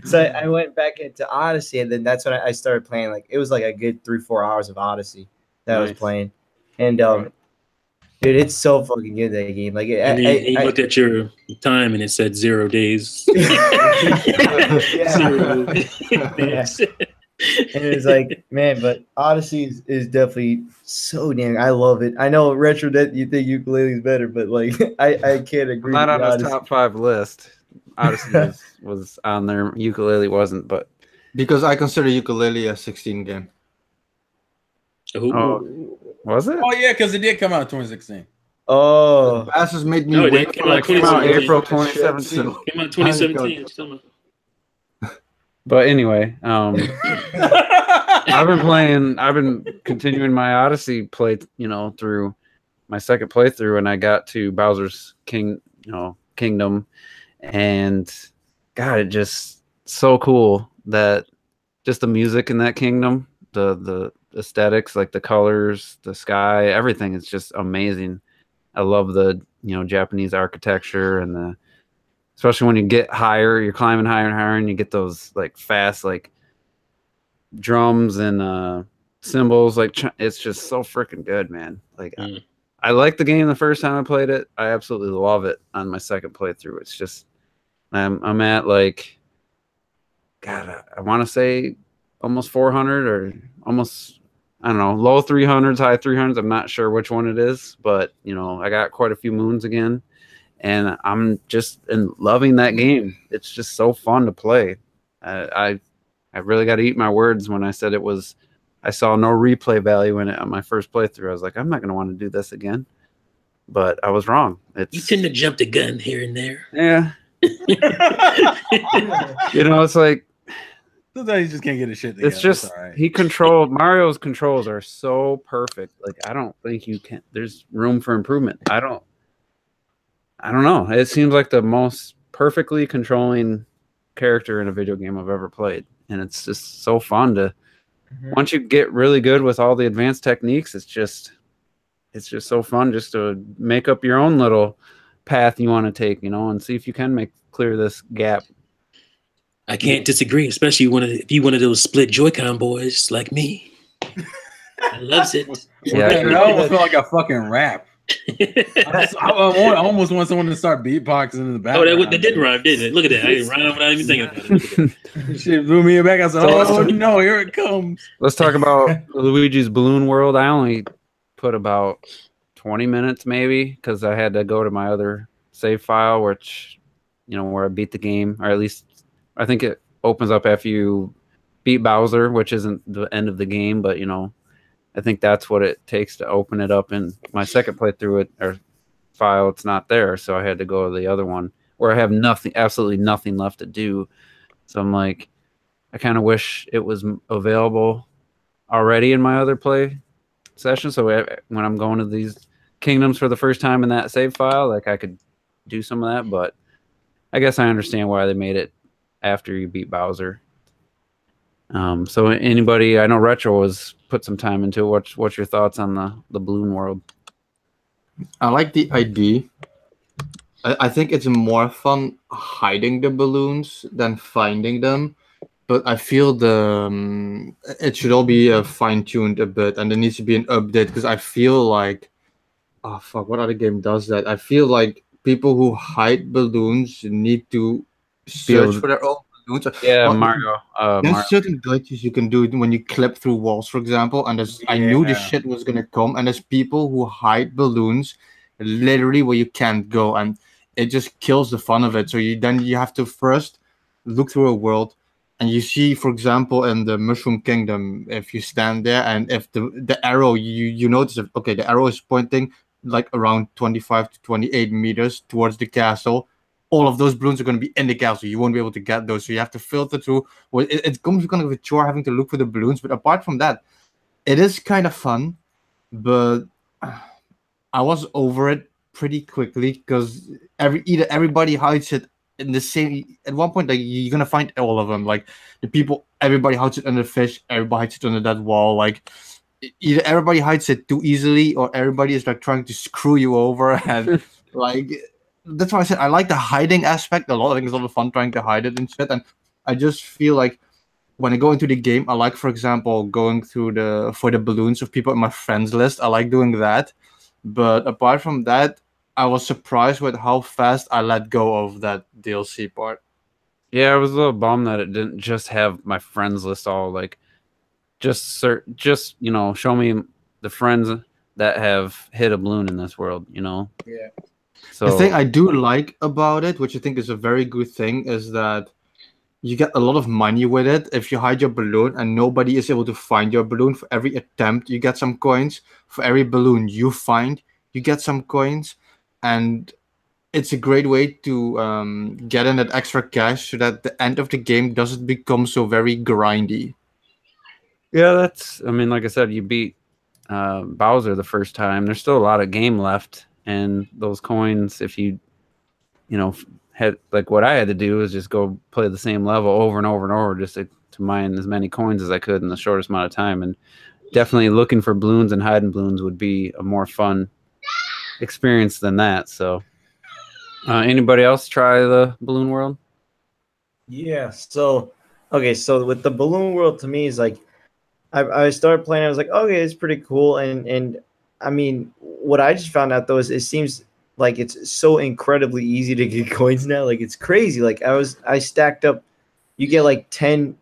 so I went back into Odyssey, and then that's when I started playing. Like, it was like a good 3-4 hours of Odyssey that I was playing, and dude, it's so fucking good, that game. Like, you looked at your time, and it said 0 days. Yeah. 0 days. And it's like, man, but Odyssey is definitely so damn. I love it. I know retro that you think ukulele is better, but like I can't agree. Not with on his Odyssey. top 5 list. Odyssey was on there. Ukulele wasn't, but Because I consider ukulele a 16 game. Ooh. Oh, was it? Oh yeah, because it did come out in 2016. Oh, Asses made me No, it wait came for out like Came out 2017. April Shit, 2017. so- Came out in 2017. But anyway, I've been continuing my Odyssey play, through my second playthrough, and I got to Bowser's Kingdom, and God, it just so cool that just the music in that kingdom, the aesthetics, like the colors, the sky, everything is just amazing. I love the Japanese architecture and especially when you get higher, you're climbing higher and higher, and you get those like fast like drums and cymbals. Like it's just so freaking good, man. Like I liked the game the first time I played it. I absolutely love it on my second playthrough. It's just I'm at like, God, I want to say almost 400 or almost, I don't know, low 300s, high 300s. I'm not sure which one it is, but I got quite a few moons again, and I'm just loving that game. It's just so fun to play. I really got to eat my words when I said I saw no replay value in it on my first playthrough. I was like, I'm not going to want to do this again, but I was wrong. You tend to jump the gun here and there. Yeah. It's like, sometimes you just can't get his shit together. it's just Mario's controls are so perfect. Like I don't think there's room for improvement. I don't know. It seems like the most perfectly controlling character in a video game I've ever played, and it's just so fun to once you get really good with all the advanced techniques, it's just so fun just to make up your own little path you want to take, and see if you can clear this gap. I can't disagree, especially if you one of those split Joy-Con boys like me. I loves it. Yeah, I almost feel like a fucking rap. I almost want someone to start beatboxing in the background. Oh, that did rhyme, didn't it? Look at that. I didn't rhyme without even thinking about it. Shit blew me back. I said, oh no, here it comes. Let's talk about Luigi's Balloon World. I only put about 20 minutes maybe because I had to go to my other save file, which, where I beat the game, or at least I think it opens up after you beat Bowser, which isn't the end of the game, but, I think that's what it takes to open it up. In my second playthrough file, it's not there, so I had to go to the other one where I have absolutely nothing left to do. So I'm like, I kind of wish it was available already in my other play session. So when I'm going to these kingdoms for the first time in that save file, like I could do some of that. But I guess I understand why they made it after you beat Bowser. So anybody, I know Retro has put some time into it. What's your thoughts on the Balloon World? I like the idea. I think it's more fun hiding the balloons than finding them. But I feel it should all be fine-tuned a bit, and there needs to be an update because I feel like, oh fuck, what other game does that? I feel like people who hide balloons need to search for their own balloons. Yeah, Well, Mario. there's certain glitches you can do when you clip through walls, for example. And I knew this shit was gonna come. And there's people who hide balloons literally where you can't go, and it just kills the fun of it. So you have to first look through a world, and you see, for example, in the Mushroom Kingdom, if you stand there and if the arrow, you notice that, okay, the arrow is pointing like around 25 to 28 meters towards the castle. All of those balloons are going to be in the castle. You won't be able to get those. So you have to filter through. Well, it comes kind of a chore having to look for the balloons. But apart from that, it is kind of fun. But I was over it pretty quickly because everybody hides it in the same. At one point, like you're gonna find all of them. Like everybody hides it under the fish. Everybody hides it under that wall. Like either everybody hides it too easily, or everybody is like trying to screw you over. And like that's why I said I like the hiding aspect a lot. I think it's a lot of fun trying to hide it and shit. And I just feel like when I go into the game, I like, for example, going through for the balloons of people in my friends list. I like doing that. But apart from that, I was surprised with how fast I let go of that DLC part. Yeah, I was a little bummed that it didn't just have my friends list all like just show me the friends that have hit a balloon in this world, Yeah. So the thing I do like about it, which I think is a very good thing, is that you get a lot of money with it if you hide your balloon and nobody is able to find your balloon. For every attempt, you get some coins. For every balloon you find, you get some coins. And it's a great way to get in that extra cash so that the end of the game doesn't become so very grindy. Yeah, that's. I mean, like I said, you beat Bowser the first time. There's still a lot of game left, and those coins, if you had like what I had to do is just go play the same level over and over and over just to mine as many coins as I could in the shortest amount of time. And definitely looking for balloons and hiding balloons would be a more fun experience than that. So, anybody else try the Balloon World? Yeah. So, okay. So with the Balloon World, to me is like, I started playing. I was like, okay, it's pretty cool. And I mean, what I just found out though is it seems like it's so incredibly easy to get coins now. Like it's crazy. Like I stacked up. You get like 10,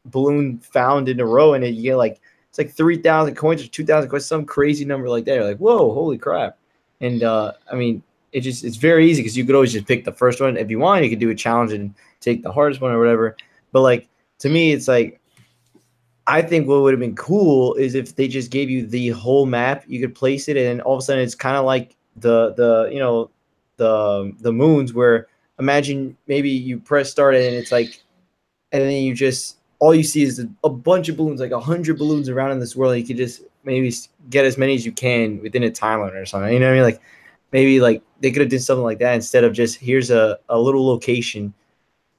balloon found in a row, and you get like it's like 3,000 coins or 2,000 coins, some crazy number like that. You're like, whoa, holy crap! And I mean, it's very easy because you could always just pick the first one if you want. You could do a challenge and take the hardest one or whatever. But like to me, it's like I think what would have been cool is if they just gave you the whole map. You could place it, and all of a sudden it's kind of like the moons where imagine maybe you press start and it's like, and then you just all you see is a bunch of balloons, like 100 balloons around in this world. And you could just maybe get as many as you can within a time limit or something. You know what I mean? Like maybe like they could have done something like that instead of just here's a little location.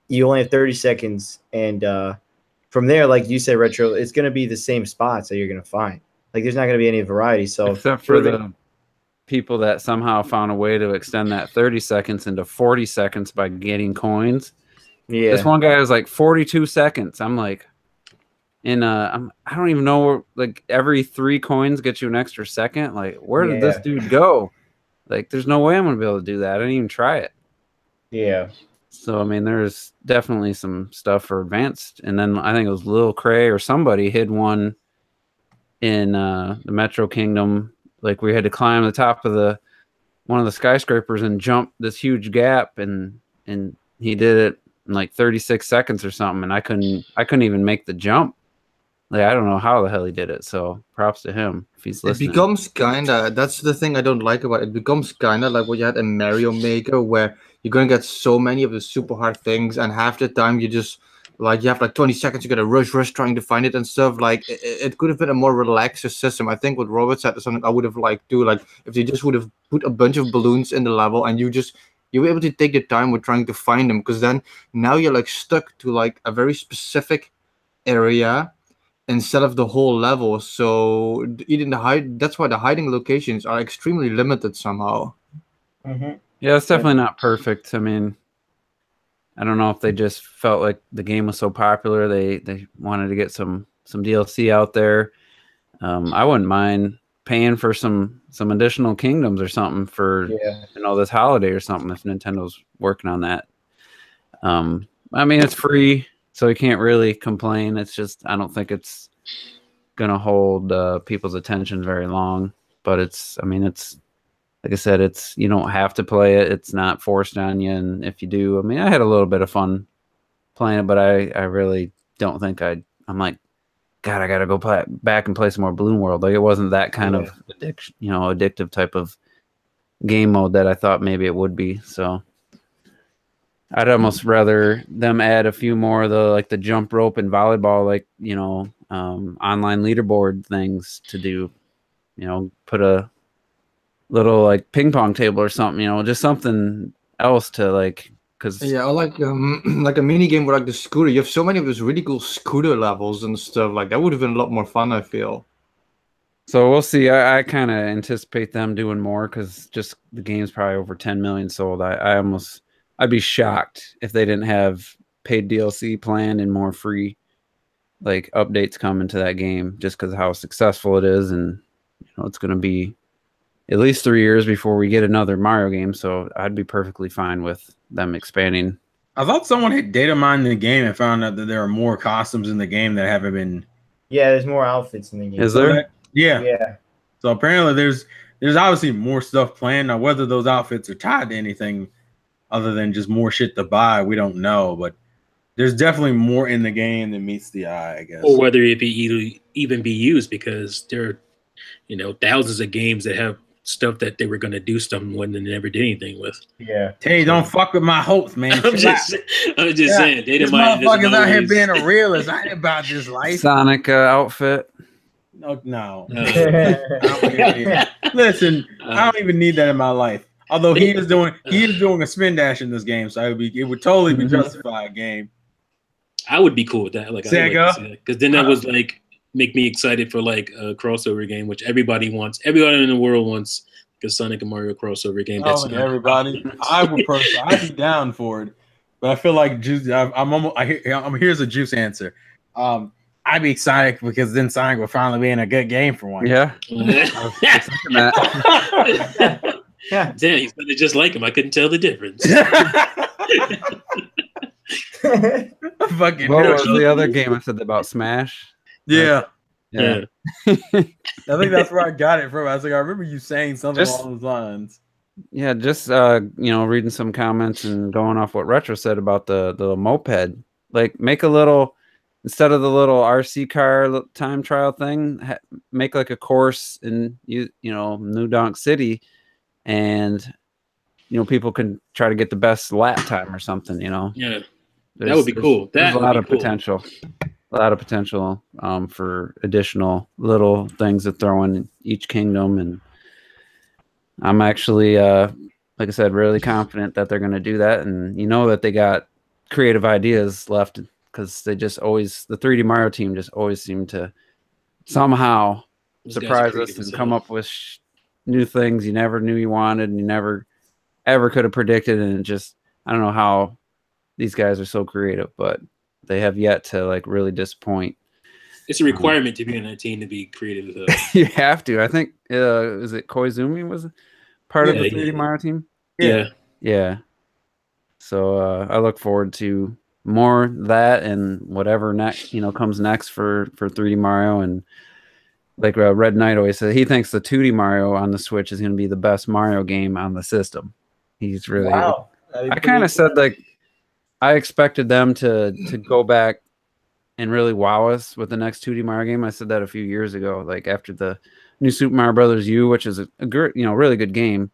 You only have 30 seconds, and from there, like you said, Retro, it's going to be the same spots that you're going to find. Like there's not going to be any variety. So except for the people that somehow found a way to extend that 30 seconds into 40 seconds by getting coins. Yeah. This one guy was like 42 seconds. I'm like, and I don't even know, like every 3 coins gets you an extra second. Like, where did this dude go? Like, there's no way I'm gonna be able to do that. I didn't even try it. Yeah. So I mean, there's definitely some stuff for advanced. And then I think it was Lil Cray or somebody hid one in the Metro Kingdom. Like we had to climb the top of one of the skyscrapers and jump this huge gap, and he did it in like 36 seconds or something, and I couldn't even make the jump. Like I don't know how the hell he did it. So props to him if he's listening. It becomes kinda, that's the thing I don't like about it. It becomes kinda like what you had in Mario Maker, where you're gonna get so many of the super hard things, and half the time you just like you have like 20 seconds, you gotta rush trying to find it and stuff. Like it could have been a more relaxed system. I think what Robert said is something I would have liked too. Like if they just would have put a bunch of balloons in the level and you were able to take the time with trying to find them, because then now you're like stuck to like a very specific area instead of the whole level. So even that's why the hiding locations are extremely limited somehow. Mm-hmm. Yeah, it's definitely not perfect. I mean, I don't know if they just felt like the game was so popular they wanted to get some DLC out there. I wouldn't mind paying for some additional kingdoms or something for this holiday or something if Nintendo's working on that. I mean, it's free, so you can't really complain. It's just I don't think it's gonna hold people's attention very long. But it's like I said, you don't have to play it. It's not forced on you, and if you do, I mean, I had a little bit of fun playing it, but I really don't think I'm like, God, I gotta go back and play some more Balloon World. Like it wasn't that kind of addictive type of game mode that I thought maybe it would be. So I'd almost rather them add a few more of the jump rope and volleyball, online leaderboard things to do. Put a little like ping pong table or something. Just something else to like. Or like a mini game with like the scooter. You have so many of those really cool scooter levels and stuff. Like that would have been a lot more fun, I feel. So we'll see. I kind of anticipate them doing more because just the game's probably over 10 million sold. I'd be shocked if they didn't have paid DLC planned and more free like updates coming to that game just because of how successful it is, and it's going to be at least 3 years before we get another Mario game. So I'd be perfectly fine with them expanding. I thought someone had data mined the game and found out that there are more costumes in the game that haven't been. Yeah, there's more outfits in the game. Is there? Yeah. So apparently there's obviously more stuff planned. Now whether those outfits are tied to anything other than just more shit to buy, we don't know. But there's definitely more in the game than meets the eye, I guess. Or whether it be even be used, because there are, thousands of games that have stuff that they were going to do something when they never did anything with. Yeah. Hey, don't fuck with my hopes, man. I'm just saying. They this motherfucker's out here being a realist. I ain't about this life. Sonic outfit. No. Listen, I don't even need that in my life. Although he is doing a spin dash in this game, so it would totally be justified game. I would be cool with that. Like, Sega, because then that was like make me excited for like a crossover game, which everybody wants. Everybody in the world wants a Sonic and Mario crossover game. That's everybody. I'd be down for it, but I feel like Juice. Here's a Juice answer. I'd be excited because then Sonic would finally be in a good game for one. Yeah. Yeah. Damn, he's just like him. I couldn't tell the difference. Fucking what was the other game I said about Smash? Yeah. Yeah. I think that's where I got it from. I was like, I remember you saying something along those lines. Yeah, just reading some comments and going off what Retro said about the moped. Like, make a little, instead of the little RC car time trial thing, make like a course in New Donk City, and people can try to get the best lap time or something. Yeah, that would be cool. There's a lot of potential. A lot of potential for additional little things to throw in each kingdom, and I'm actually, like I said, really confident that they're going to do that, and that they got creative ideas left, because they just always, the 3D Mario team just always seem to somehow surprise us and come up with new things you never knew you wanted and you never ever could have predicted, and it just, I don't know how these guys are so creative, but they have yet to like really disappoint. It's a requirement to be on that team to be creative. You have to. I think is it Koizumi was part of the 3D Mario team? Yeah. So I look forward to more of that and whatever next comes next for 3D Mario. And like Red Knight always said, he thinks the 2D Mario on the Switch is going to be the best Mario game on the system. He's really wow. I kind of said like I expected them to go back and really wow us with the next 2D Mario game. I said that a few years ago, like after the new Super Mario Brothers U, which is a great, really good game,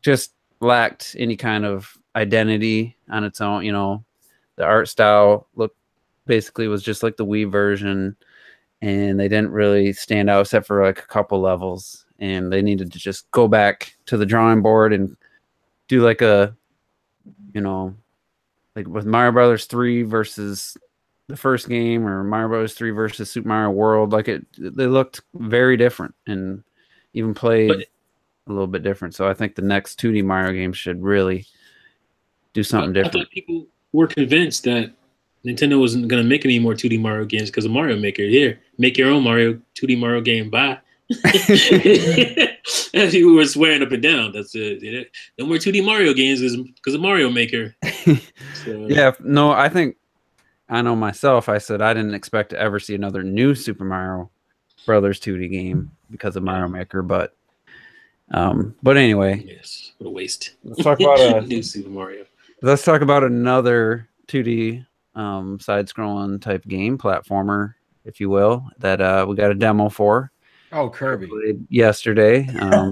just lacked any kind of identity on its own. The art style basically was just like the Wii version, and they didn't really stand out except for like a couple levels, and they needed to just go back to the drawing board and do like a, like with Mario Brothers 3 versus the first game, or Mario Bros. 3 versus Super Mario World, like they looked very different and even played a little bit different. So I think the next 2D Mario game should really do something different. I thought people were convinced that Nintendo wasn't going to make any more 2D Mario games because of Mario Maker. Here, make your own 2D Mario game. Bye. And people were swearing up and down. That's it. No more 2D Mario games because of Mario Maker. So, yeah, no, I know myself. I said I didn't expect to ever see another new Super Mario Brothers 2D game because of Mario Maker, but anyway, yes, what a waste. Let's talk about new Super Mario. Let's talk about another 2D side-scrolling type game, platformer, if you will, that we got a demo for. Oh, Kirby! Yesterday. I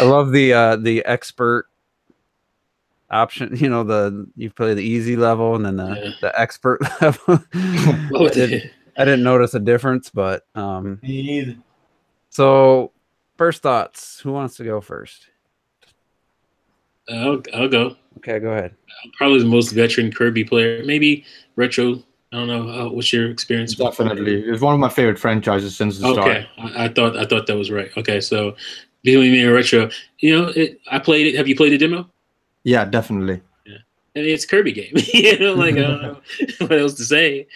love the expert option. You play the easy level and then the expert level. I didn't notice a difference, but me either. So first thoughts. Who wants to go first? I'll go. Okay, go ahead. I'm probably the most veteran Kirby player. Maybe Retro. I don't know. What's your experience? Definitely, it's one of my favorite franchises since the start. Okay, I thought that was right. Okay, so between me and Retro, I played it. Have you played the demo? Yeah, definitely. Yeah, I mean, it's a Kirby game. I don't know what else to say.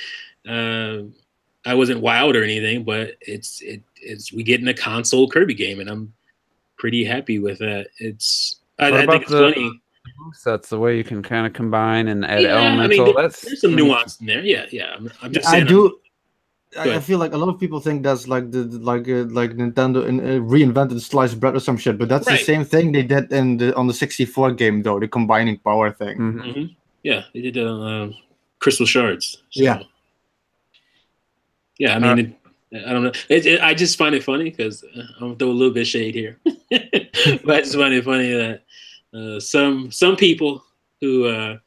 I wasn't wowed or anything, but it's we getting a console Kirby game, and I'm pretty happy with that. I think it's funny. That's the way you can kind of combine and add elemental. I mean, there's some nuance in there. Yeah. I'm just saying. I feel like a lot of people think that's like Nintendo reinvented sliced bread or some shit, but that's the same thing they did on the 64 game though, the combining power thing. Mm-hmm. Yeah, they did crystal shards. So, Yeah. Yeah, I mean, I don't know. I just find it funny because I'm gonna throw a little bit of shade here, but I just find it funny that some people who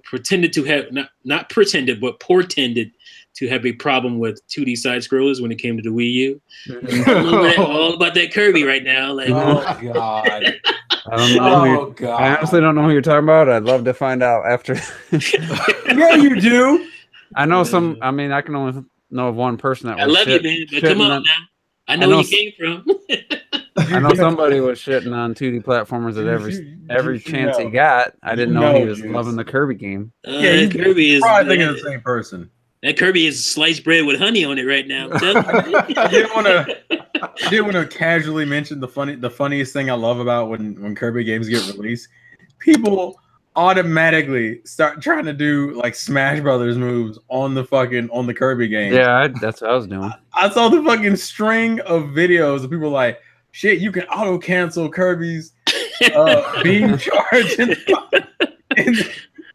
pretended to have not pretended but portended to have a problem with 2D side scrollers when it came to the Wii U. All about that Kirby right now. Like, Oh God. I don't know. I honestly don't know who you're talking about. I'd love to find out after. Yeah, you do. I know some. I mean, I can only know of one person that was. I love you, man. But come on now. I know where you came from. I know somebody was shitting on 2D platformers at every chance he got. I didn't know he was loving the Kirby game. Yeah, Kirby is probably thinking of the same person. That Kirby is sliced bread with honey on it right now. I did want to casually mention the funniest thing I love about when Kirby games get released. People automatically start trying to do like Smash Brothers moves on the Kirby game. Yeah, that's what I was doing. I saw the fucking string of videos of people like, shit, you can auto cancel Kirby's beam charge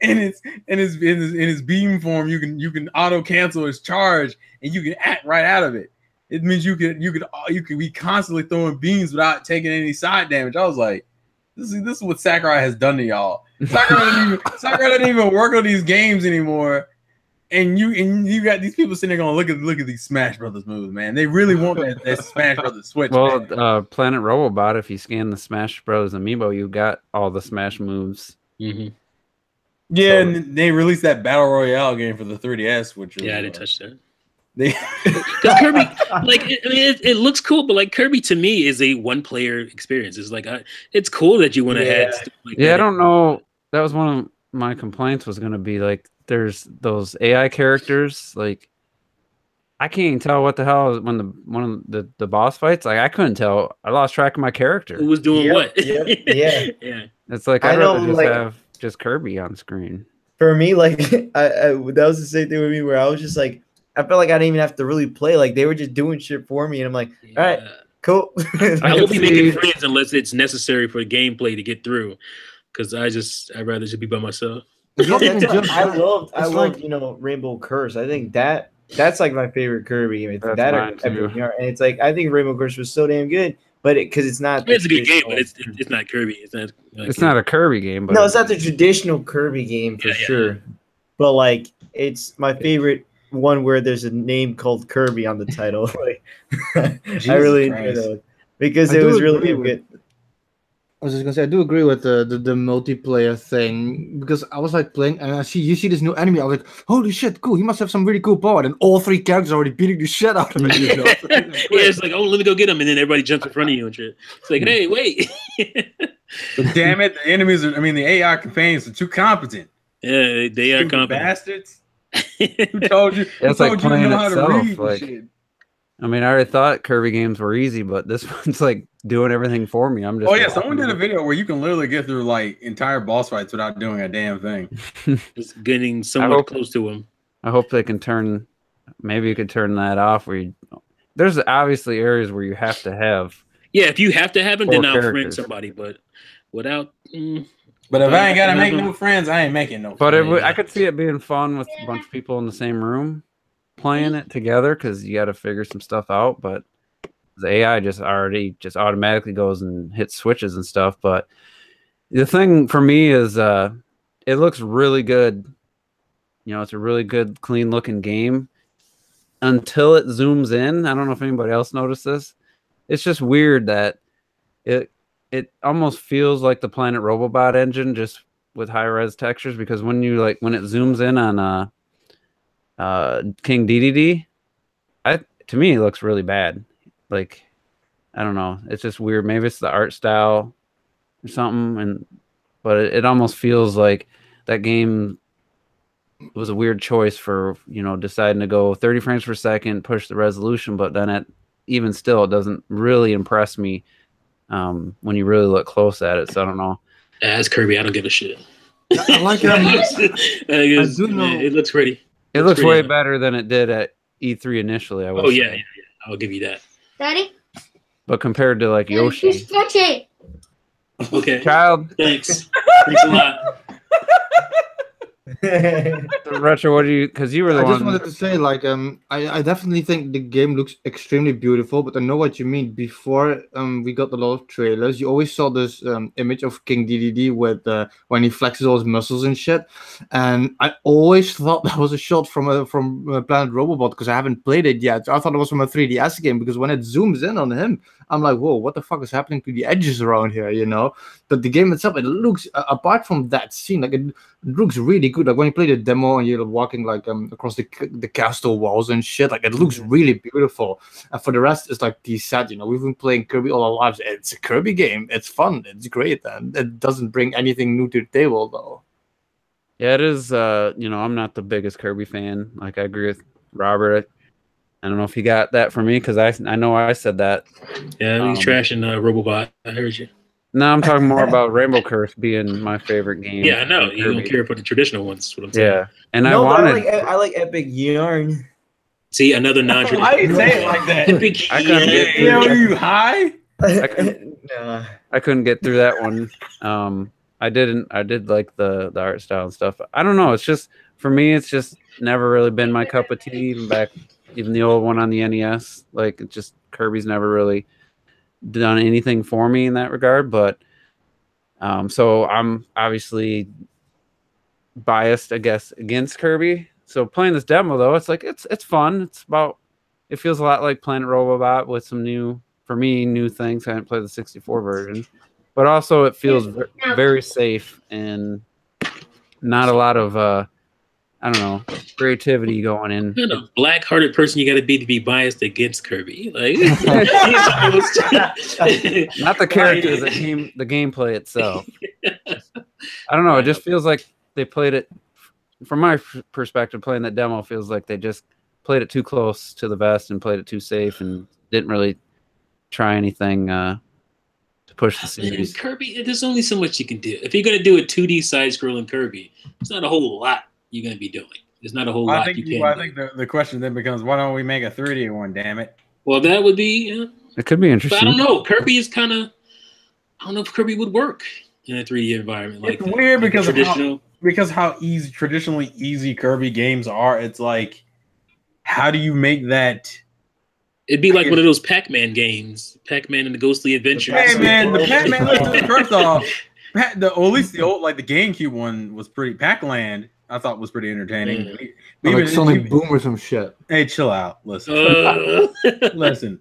in his beam form. You can auto cancel his charge and you can act right out of it. It means you could be constantly throwing beams without taking any side damage. I was like, this is what Sakurai has done to y'all. Sakurai doesn't even work on these games anymore. And you got these people sitting there going, look at these Smash Brothers moves, man. They really want that Smash Brothers Switch. Well, Planet Robobot, if you scan the Smash Bros. Amiibo, you got all the Smash moves. Mm-hmm. Yeah, so, and they released that Battle Royale game for the 3DS, which I didn't touch that. Kirby, like, I mean, it looks cool, but like Kirby to me is a one-player experience. It's like it's cool that you want to add stuff like that. I don't know. That was one of my complaints was going to be like, there's those AI characters. Like, I can't even tell what the hell when one of the boss fights. Like, I couldn't tell. I lost track of my character. Who was doing what? Yeah. It's like I'd rather just have just Kirby on screen. For me, like that was the same thing with me where I was just like, I felt like I didn't even have to really play. Like they were just doing shit for me, and I'm like, all right, cool. I won't be making friends unless it's necessary for gameplay to get through. Because I'd rather just be by myself. I loved Rainbow Curse. I think that's like my favorite Kirby game. It's that and it's like I think Rainbow Curse was so damn good, but because it's not. It's a good game, but it's not Kirby. It's not a Kirby game, but no, it's not the traditional Kirby game for sure. But like, it's my favorite one where there's a name called Kirby on the title. Like, I really enjoyed that because it was really good. I was just gonna say I do agree with the multiplayer thing because I was like playing and you see this new enemy. I was like, holy shit, cool! He must have some really cool power. And all three characters are already beating the shit out of him. You know? It's like, oh, let me go get him, and then everybody jumps in front of you and shit. It's like, hey, wait! But damn it, the enemies the AI companions are too competent. Yeah, they are competent. Bastards. Who told you? It's like playing itself. Like, I mean, I already thought Kirby games were easy, but this one's like doing everything for me. I'm just. Oh yeah, someone did a video where you can literally get through like entire boss fights without doing a damn thing. Just getting somewhat close to him. I hope they can turn. Maybe you could turn that off. There's obviously areas where you have to have. Yeah, if you have to have them, then I'll friend somebody. But without. But if I ain't gotta make no friends, I ain't making no. But I could see it being fun with a bunch of people in the same room playing it together because you got to figure some stuff out. But the AI just automatically goes and hits switches and stuff. But the thing for me is it looks really good. You know, it's a really good, clean looking game until it zooms in. I don't know if anybody else noticed this. It's just weird that it almost feels like the Planet Robobot engine just with high res textures because when it zooms in on King DDD, to me it looks really bad. Like, I don't know, it's just weird. Maybe it's the art style or something, but it almost feels like that game was a weird choice for deciding to go 30 frames per second, push the resolution, but then even still it doesn't really impress me when you really look close at it. So I don't know. As Kirby, I don't give a shit. I like it. I do know. It looks pretty. It looks way better than it did at E3 initially. I would say. Yeah. I'll give you that. Daddy? But compared to like Yoshi. Okay. Child. Thanks a lot. So, Retro, what do you? Because you were the I one. just wanted to say, like, I definitely think the game looks extremely beautiful, but I know what you mean. Before, we got a lot of trailers. You always saw this image of King DDD with when he flexes all his muscles and shit, and I always thought that was a shot from Planet Robobot because I haven't played it yet. I thought it was from a 3DS game because when it zooms in on him, I'm like, whoa, what the fuck is happening to the edges around here, you know? But the game itself, it looks apart from that scene, like it looks really good. Like when you play the demo and you're walking like across the castle walls and shit, like it looks really beautiful. And for the rest, it's like T said, you know, we've been playing Kirby all our lives. It's a Kirby game. It's fun. It's great, and it doesn't bring anything new to the table though. Yeah, it is. You know, I'm not the biggest Kirby fan. Like I agree with Robert. I don't know if he got that from me because I know I said that. Yeah, he's trashing Robobot. I heard you. No, I'm talking more about Rainbow Curse being my favorite game. Yeah, I know. You don't care for the traditional ones. That's what I'm saying. Yeah, and no, I but wanted. I like Epic Yarn. See, another non-traditional. Why you say it like that? Epic I couldn't get Yo, through. you high? Nah. I couldn't get through that one. I didn't. I did like the art style and stuff. I don't know. It's just for me. It's just never really been my cup of tea. Even the old one on the NES. Like it just Kirby's never really done anything for me in that regard. But so I'm obviously biased, I guess, against Kirby. So playing this demo though, it's like it's fun. It feels a lot like Planet Robobot with some new things. I haven't played the 64 version, but also it feels very safe and not a lot of I don't know, creativity going in. What kind of black-hearted person you got to be biased against Kirby? Like, not the characters, the gameplay itself. I don't know. It just feels like they played it. From my perspective, playing that demo feels like they just played it too close to the vest and played it too safe and didn't really try anything to push the series. Kirby, there's only so much you can do. If you're gonna do a 2D side-scrolling Kirby, it's not a whole lot you're gonna be doing. There's not a whole lot you can. I think the question then becomes, why don't we make a 3D one? Damn it! Well, that would be. It could be interesting. But I don't know. Kirby is kind of. I don't know if Kirby would work in a 3D environment like It's that. weird because traditional. how traditionally easy Kirby games are. It's like, how do you make that? It'd be like one of those Pac-Man games, Pac-Man and the Ghostly Adventures. Hey man, the Pac-Man. First off, at least the old the GameCube one was pretty. Pac-Land I thought was pretty entertaining. Like Sonic Boom or some shit. Hey, chill out. Listen. Listen.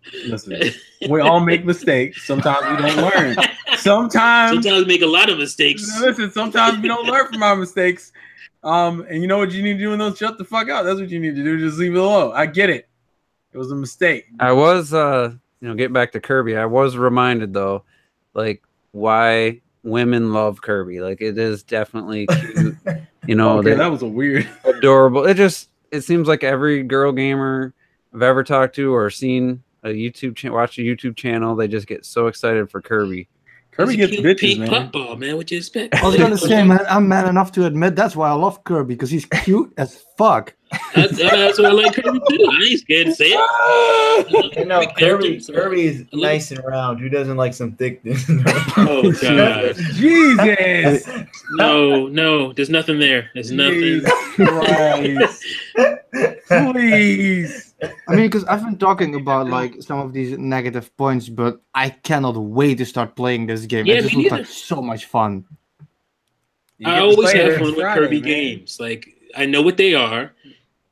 We all make mistakes. Sometimes we don't learn. Sometimes we make a lot of mistakes. Listen, sometimes we don't learn from our mistakes. And you know what you need to do in those? Shut the fuck up. That's what you need to do. Just leave it alone. I get it. It was a mistake. I was getting back to Kirby, I was reminded though, like why women love Kirby. Like it is definitely cute. You know, okay, that was a weird, adorable. It seems like every girl gamer I've ever talked to or seen watch a YouTube channel, they just get so excited for Kirby. Kirby gets bitches, pink man. Football, man. What you expect? I was gonna say, man, I'm man enough to admit that's why I love Kirby because he's cute as fuck. That's what I like Kirby too. I ain't scared to say it. You know, Kirby's nice and round. Who doesn't like some thickness? Oh god, Jesus! No, there's nothing there. There's nothing. Christ. Please. I mean, because I've been talking about like some of these negative points, but I cannot wait to start playing this game. Yeah, it just me looks neither. like so much fun. I always have fun with Kirby games. Like I know what they are.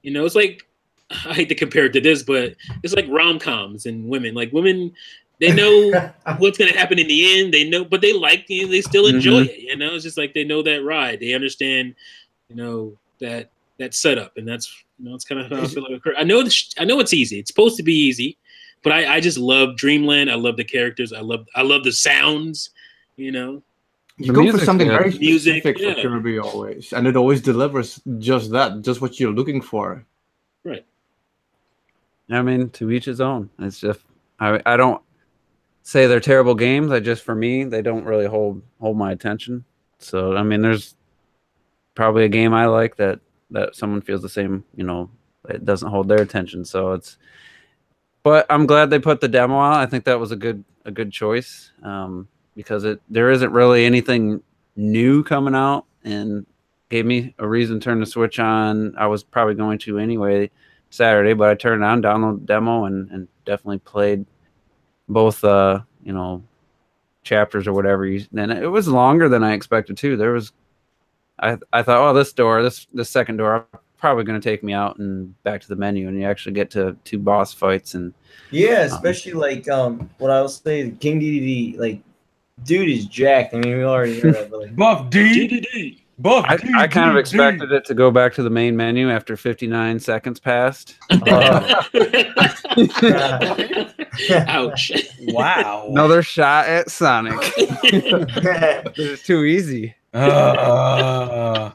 You know, it's like I hate to compare it to this, but it's like rom-coms and women. Like women, they know what's gonna happen in the end. They know, but they like it. They still enjoy it. You know, it's just like they know that ride. They understand, you know, that setup, and that's it's kind of how I feel like. I know it's easy. It's supposed to be easy, but I just love Dreamland. I love the characters. I love the sounds. You know. You go for something very music, specific for Kirby always, and it always delivers just what you're looking for. Right. I mean, to each his own. It's just I don't say they're terrible games. For me, they don't really hold my attention. So I mean, there's probably a game I like that someone feels the same. You know, it doesn't hold their attention. So but I'm glad they put the demo out. I think that was a good choice. Because there isn't really anything new coming out in gave me a reason to turn the Switch on. I was probably going to anyway Saturday, but I turned it on, downloaded the demo, and definitely played both, chapters or whatever. And it was longer than I expected too. There was, I thought, oh, this second door probably going to take me out and back to the menu, and you actually get to 2 boss fights. And yeah, especially like what I was saying, King DDD, like, dude is jacked. I mean, we already know that, but like, Buff D. Buff D. I kind of expected it to go back to the main menu after 59 seconds passed. Ouch. Wow. Another shot at Sonic. It's too easy. I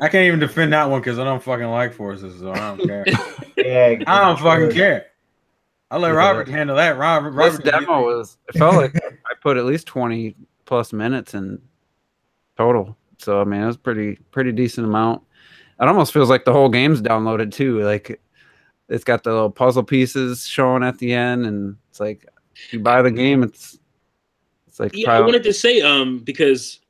can't even defend that one because I don't fucking like forces, so I don't care. yeah, I don't fucking care. I'll let Robert handle that. This demo was, it felt like I put at least 20 plus minutes in total. So I mean, it was pretty decent amount. It almost feels like the whole game's downloaded too. Like it's got the little puzzle pieces showing at the end, and it's like if you buy the game, it's like. Yeah, I wanted to say because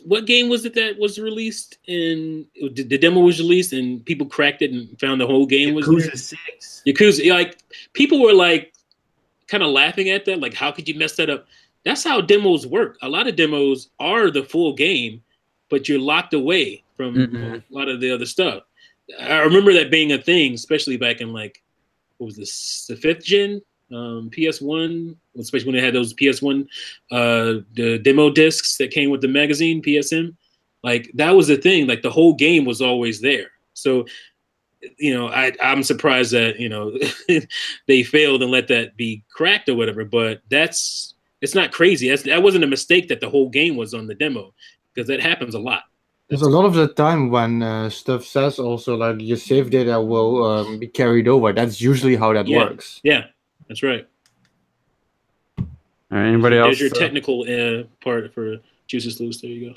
what game was it that was released and the demo was released and people cracked it and found the whole game was Yakuza 6. Yakuza, like people were like kind of laughing at that, like how could you mess that up? That's how demos work. A lot of demos are the full game, but you're locked away from a lot of the other stuff. I remember that being a thing, especially back in like, what was this, the 5th gen PS1, especially when they had those PS1, the demo discs that came with the magazine, PSM. Like that was the thing, like the whole game was always there. So, I'm surprised that, they failed and let that be cracked or whatever, but it's not crazy. That wasn't a mistake that the whole game was on the demo. Because that happens a lot. There's a lot of the time when stuff says also like your save data will be carried over. That's usually how that works. Yeah, that's right. All right, anybody else? There's your technical part for Juices Loose. There you go.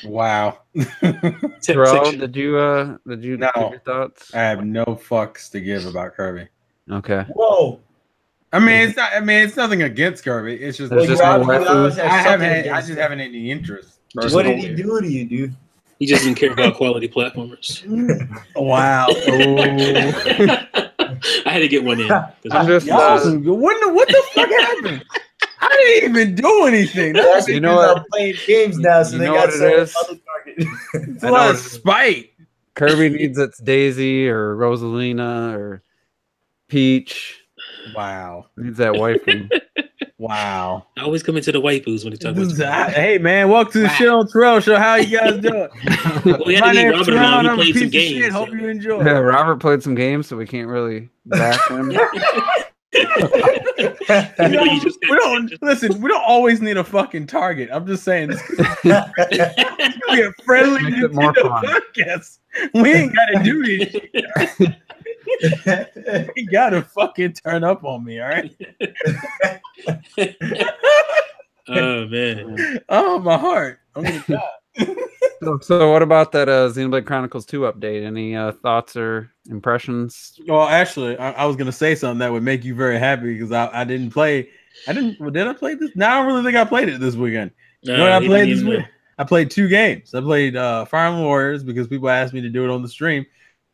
Wow. Terrell, did you give your thoughts? I have no fucks to give about Kirby. Okay. Whoa. I mean, it's nothing against Kirby. It's just, I just haven't had any interest. What did he do to you, dude? He just didn't care about quality platformers. Wow. I had to get one in. I'm just what the fuck happened? I didn't even do anything. You know what? I'm playing games now, so they got some other target. It's a lot of spite. Kirby needs its Daisy or Rosalina or Peach. Wow. Needs that waifu. Wow. I always come into the waifus when they talk about Hey man, welcome to the show on Terrell Show. How you guys doing? We had to meet Robert on. He played some games. Shit. Hope you enjoy. Yeah, Robert played some games, so we can't really bash him. We don't always need a fucking target. I'm just saying this be a friendly podcast. We ain't gotta do this shit. You gotta fucking turn up on me, all right? Oh man. Oh, my heart. I'm gonna die. So what about that Xenoblade Chronicles 2 update? Any thoughts or impressions? Well, actually, I was gonna say something that would make you very happy because I didn't play. Did I play this? No, I don't really think I played it this weekend. You know what I played this week? I played 2 games. I played Fire Emblem Warriors because people asked me to do it on the stream.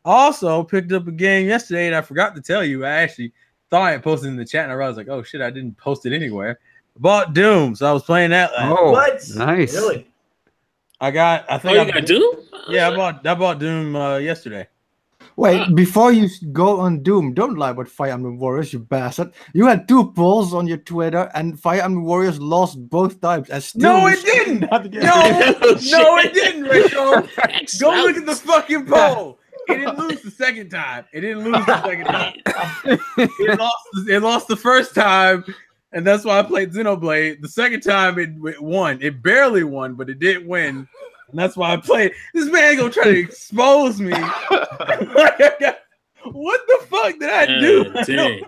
Also picked up a game yesterday, and I forgot to tell you. I actually thought I had posted in the chat, and I was like, "Oh shit, I didn't post it anywhere." I bought Doom, so I was playing that. Oh, what? Nice. Really? I got Doom? Yeah, I bought Doom yesterday. Wait, before you go on Doom, don't lie about Fire Emblem Warriors, you bastard. You had 2 polls on your Twitter, and Fire Emblem Warriors lost both times. No, it didn't. No, it didn't, Rachel. Go look at the fucking poll. It didn't lose the second time. It lost the first time, and that's why I played Xenoblade. The second time it won. It barely won, but it did win. And that's why I played. This man gonna try to expose me. What the fuck did I do?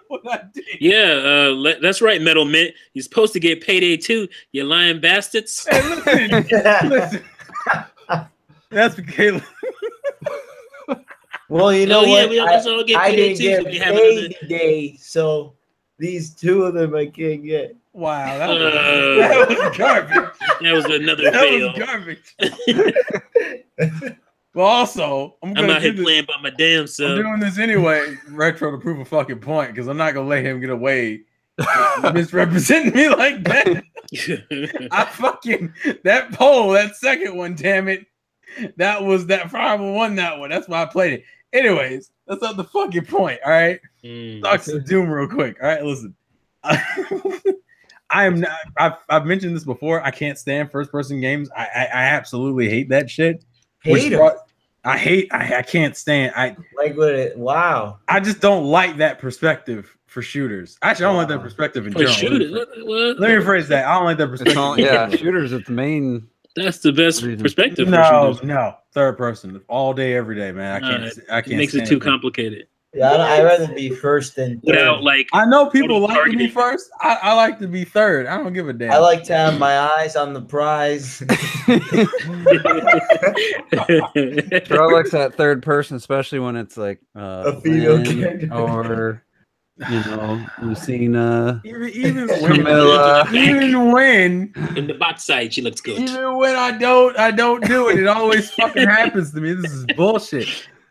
What I did. Yeah, that's right, Metal Mint. You're supposed to get Payday 2, you lying bastards. Hey, listen. That's because well, you know what? We all get I Payday didn't 2, get paid today, so these 2 of them I can't get. Wow, that was garbage. That was another That fail. was garbage. Well, also, I'm out here playing by my damn self. I'm doing this anyway, Retro, to prove a fucking point, because I'm not gonna let him get away with misrepresenting me like that. That poll, that second one, damn it. That was that probably won that one. That's why I played it. Anyways, that's not the fucking point. All right. Talk to Doom real quick. All right, listen. I am not. I've mentioned this before. I can't stand first person games. I absolutely hate that shit. I can't stand. Wow. I just don't like that perspective for shooters. Actually, I don't like that perspective in general. Let me rephrase that. I don't like that perspective. Shooters are the main. That's the best perspective. No, third person, all day, every day, man. I can't. It makes it too complicated. Yeah, I'd rather be first than third. Without I know people like to be first. I like to be third. I don't give a damn. I like to have my eyes on the prize. Troy likes that third person, especially when it's like a female character, or Lucina, even Camilla. Even when in the bot side, she looks good. Even when I don't do it. It always fucking happens to me. This is bullshit.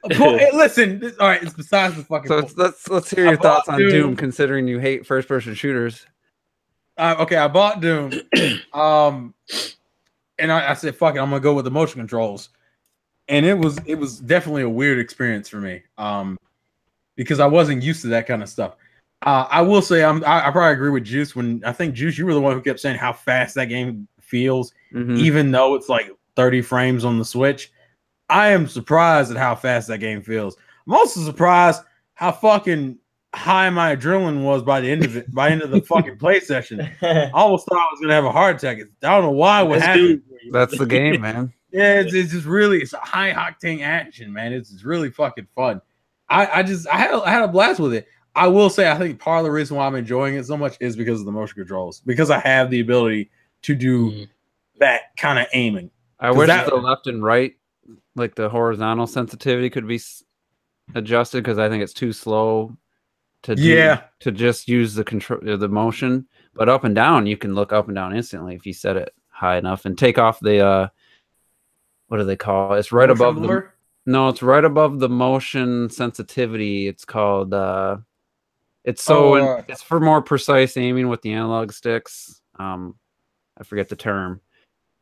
Hey, listen, all right, it's besides the fucking. So let's hear your thoughts on Doom, considering you hate first-person shooters. Okay, I bought Doom, and I said, "Fuck it, I'm gonna go with the motion controls," and it was definitely a weird experience for me, because I wasn't used to that kind of stuff. I will say, I probably agree with Juice when I think Juice, you were the one who kept saying how fast that game feels, even though it's like 30 frames on the Switch. I am surprised at how fast that game feels. I'm also surprised how fucking high my adrenaline was by the end of it. By the end of the fucking play session, I almost thought I was gonna have a heart attack. I don't know why. What happened? That's the game, man. Yeah, it's just really, it's a high octane action, man. It's really fucking fun. I had a blast with it. I will say, I think part of the reason why I'm enjoying it so much is because of the motion controls, because I have the ability to do that kind of aiming. I wish the left and right, like the horizontal sensitivity, could be adjusted, because I think it's too slow to just use the control, the motion. But up and down, you can look up and down instantly if you set it high enough and take off the what do they call it? It's right motion above blur? It's right above the motion sensitivity. It's called it's for more precise aiming with the analog sticks. I forget the term.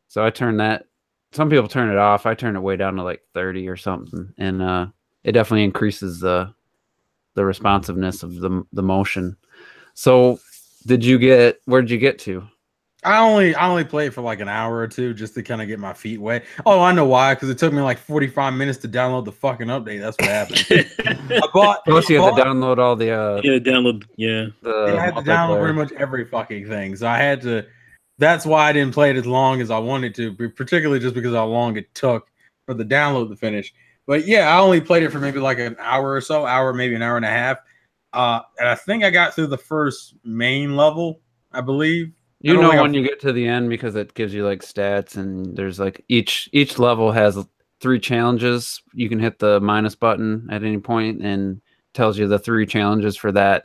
So I turn that. Some people turn it off. I turn it way down to like 30 or something, and it definitely increases the responsiveness of the motion. So, where did you get to? I only played for like an hour or two just to kind of get my feet wet. Oh, I know why, because it took me like 45 minutes to download the fucking update. That's what happened. Plus, you had to download all the I had to download pretty much every fucking thing. So I had to. That's why I didn't play it as long as I wanted to, particularly just because of how long it took for the download to finish. But yeah, I only played it for maybe like an hour or so, maybe an hour and a half. And I think I got through the first main level, I believe. You know when you get to the end, because it gives you like stats, and there's like each level has 3 challenges. You can hit the minus button at any point and tells you the 3 challenges for that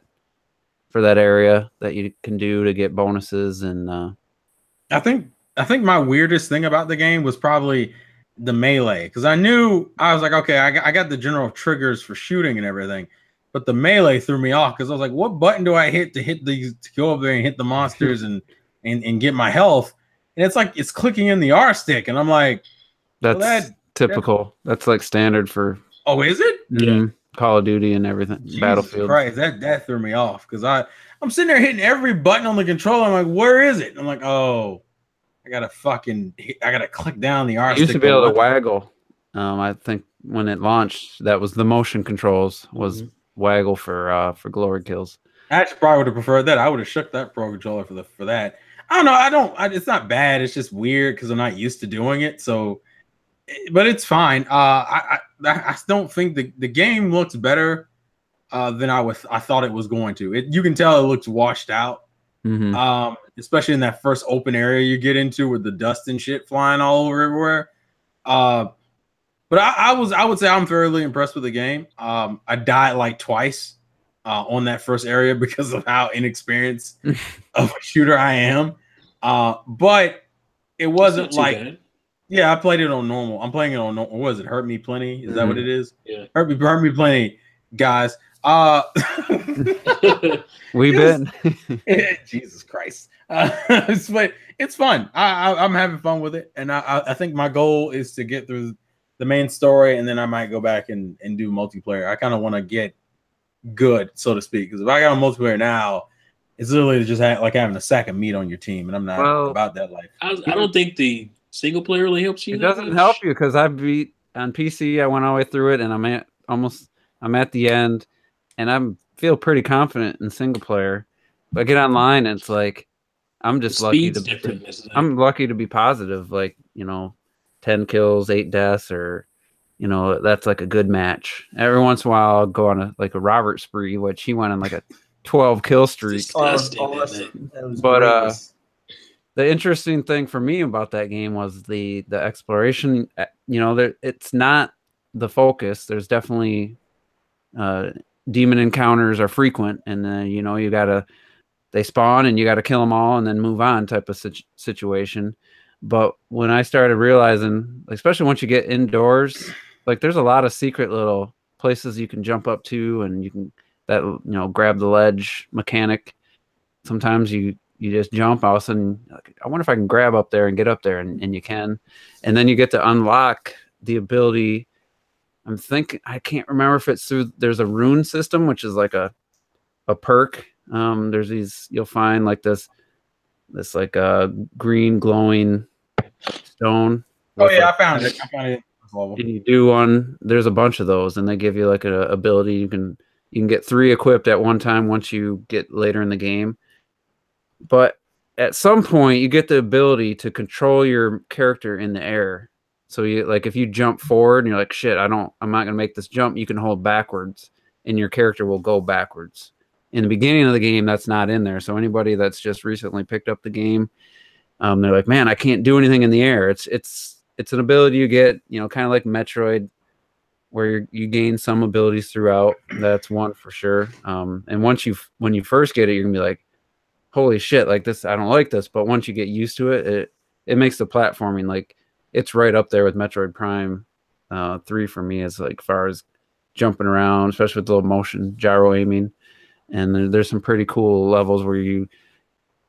area that you can do to get bonuses. And I think my weirdest thing about the game was probably the melee, because I was like, okay, I got the general triggers for shooting and everything, but the melee threw me off, because I was like, what button do I hit to go over there and hit the monsters and get my health? And it's like it's clicking in the R stick, and I'm like, that's typical. That's like standard for. Oh, is it? Yeah, Call of Duty and everything. Jesus Battlefield. Christ, that threw me off, because I'm sitting there hitting every button on the controller. I'm like, where is it? And I'm like, oh, I gotta click down the R stick. You used to be able to waggle. I think when it launched, that was the motion controls was waggle for glory kills. I actually probably would have preferred that. I would have shook that pro controller for that. I don't know. It's not bad. It's just weird because I'm not used to doing it. So, but it's fine. I don't think the game looks better than I thought it was going to. You can tell it looks washed out. Especially in that first open area you get into with the dust and shit flying all over everywhere. But I would say I'm fairly impressed with the game. I died like twice. on that first area because of how inexperienced of a shooter I am. But it wasn't like, bad. yeah, I played it on normal. I'm playing it on normal. What is it? Hurt Me Plenty? Is that what it is? Yeah. Hurt Me Plenty, guys. We've been. Jesus Christ. But it's fun. I'm having fun with it. And I think my goal is to get through the main story, and then I might go back and do multiplayer. I kind of want to get good, so to speak. Because if I got a multiplayer now, it's literally just like having a sack of meat on your team, and I'm not about that life. I don't think the single player really helps you. It doesn't help you because I beat on PC. I went all the way through it, and I'm at the end, and I feel pretty confident in single player. But I get online, and it's like I'm just lucky I'm lucky to be positive. Like 10 kills, 8 deaths, or that's like a good match. Every once in a while, I'll go on a Robert spree, which he went on like a 12 kill streak. But the interesting thing for me about that game was the exploration. It's not the focus. There's definitely demon encounters are frequent, and then they spawn and you gotta kill them all and then move on type of situation. But when I started realizing, especially once you get indoors, like there's a lot of secret little places you can jump up to, and you can grab the ledge mechanic. Sometimes you just jump, all of a sudden, I wonder if I can grab up there and get up there, and you can. And then you get to unlock the ability. I'm thinking, I can't remember if it's there's a rune system, which is like a perk. There's these, you'll find like this like green glowing stone. Oh yeah, I found it. And you do one. There's a bunch of those, and they give you like an ability. You can get 3 equipped at one time once you get later in the game. But at some point, you get the ability to control your character in the air. So if you jump forward and you're like, shit, I'm not gonna make this jump. You can hold backwards, and your character will go backwards. In the beginning of the game, that's not in there. So anybody that's just recently picked up the game, they're like, man, I can't do anything in the air. It's an ability you get, kind of like Metroid, where you gain some abilities throughout. That's one for sure. And when you first get it, you're gonna be like, holy shit, like this, I don't like this. But once you get used to it, it makes the platforming, like, it's right up there with Metroid Prime 3 for me, as like far as jumping around, especially with the little motion gyro aiming. And there's some pretty cool levels where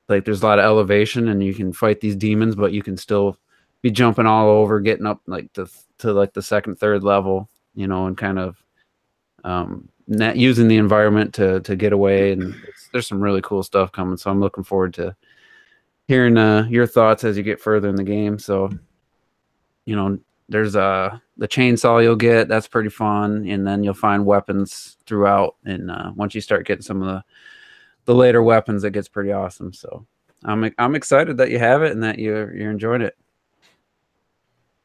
there's a lot of elevation, and you can fight these demons, but you can still be jumping all over, getting up like to like the second, third level, and kind of using the environment to get away. And there's some really cool stuff coming. So I'm looking forward to hearing your thoughts as you get further in the game. So, there's the chainsaw you'll get. That's pretty fun. And then you'll find weapons throughout. And once you start getting some of the later weapons, it gets pretty awesome. So I'm excited that you have it and that you're enjoying it.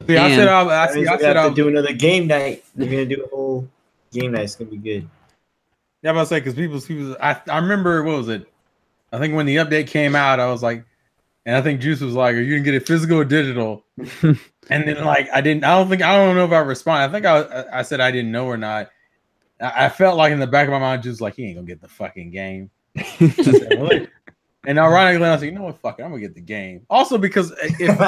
Yeah, I said I'll do another game night. We're gonna do a whole game night. It's gonna be good. Yeah, I'm about to say, because people, I remember, what was it? I think when the update came out, I was like, and I think Juice was like, "Are you gonna get it physical or digital?" And then I don't know if I responded. I think I said I didn't know or not. I felt like in the back of my mind, Juice was like, he ain't gonna get the fucking game. And ironically, I was like, you know what, fuck it, I'm gonna get the game. Also because if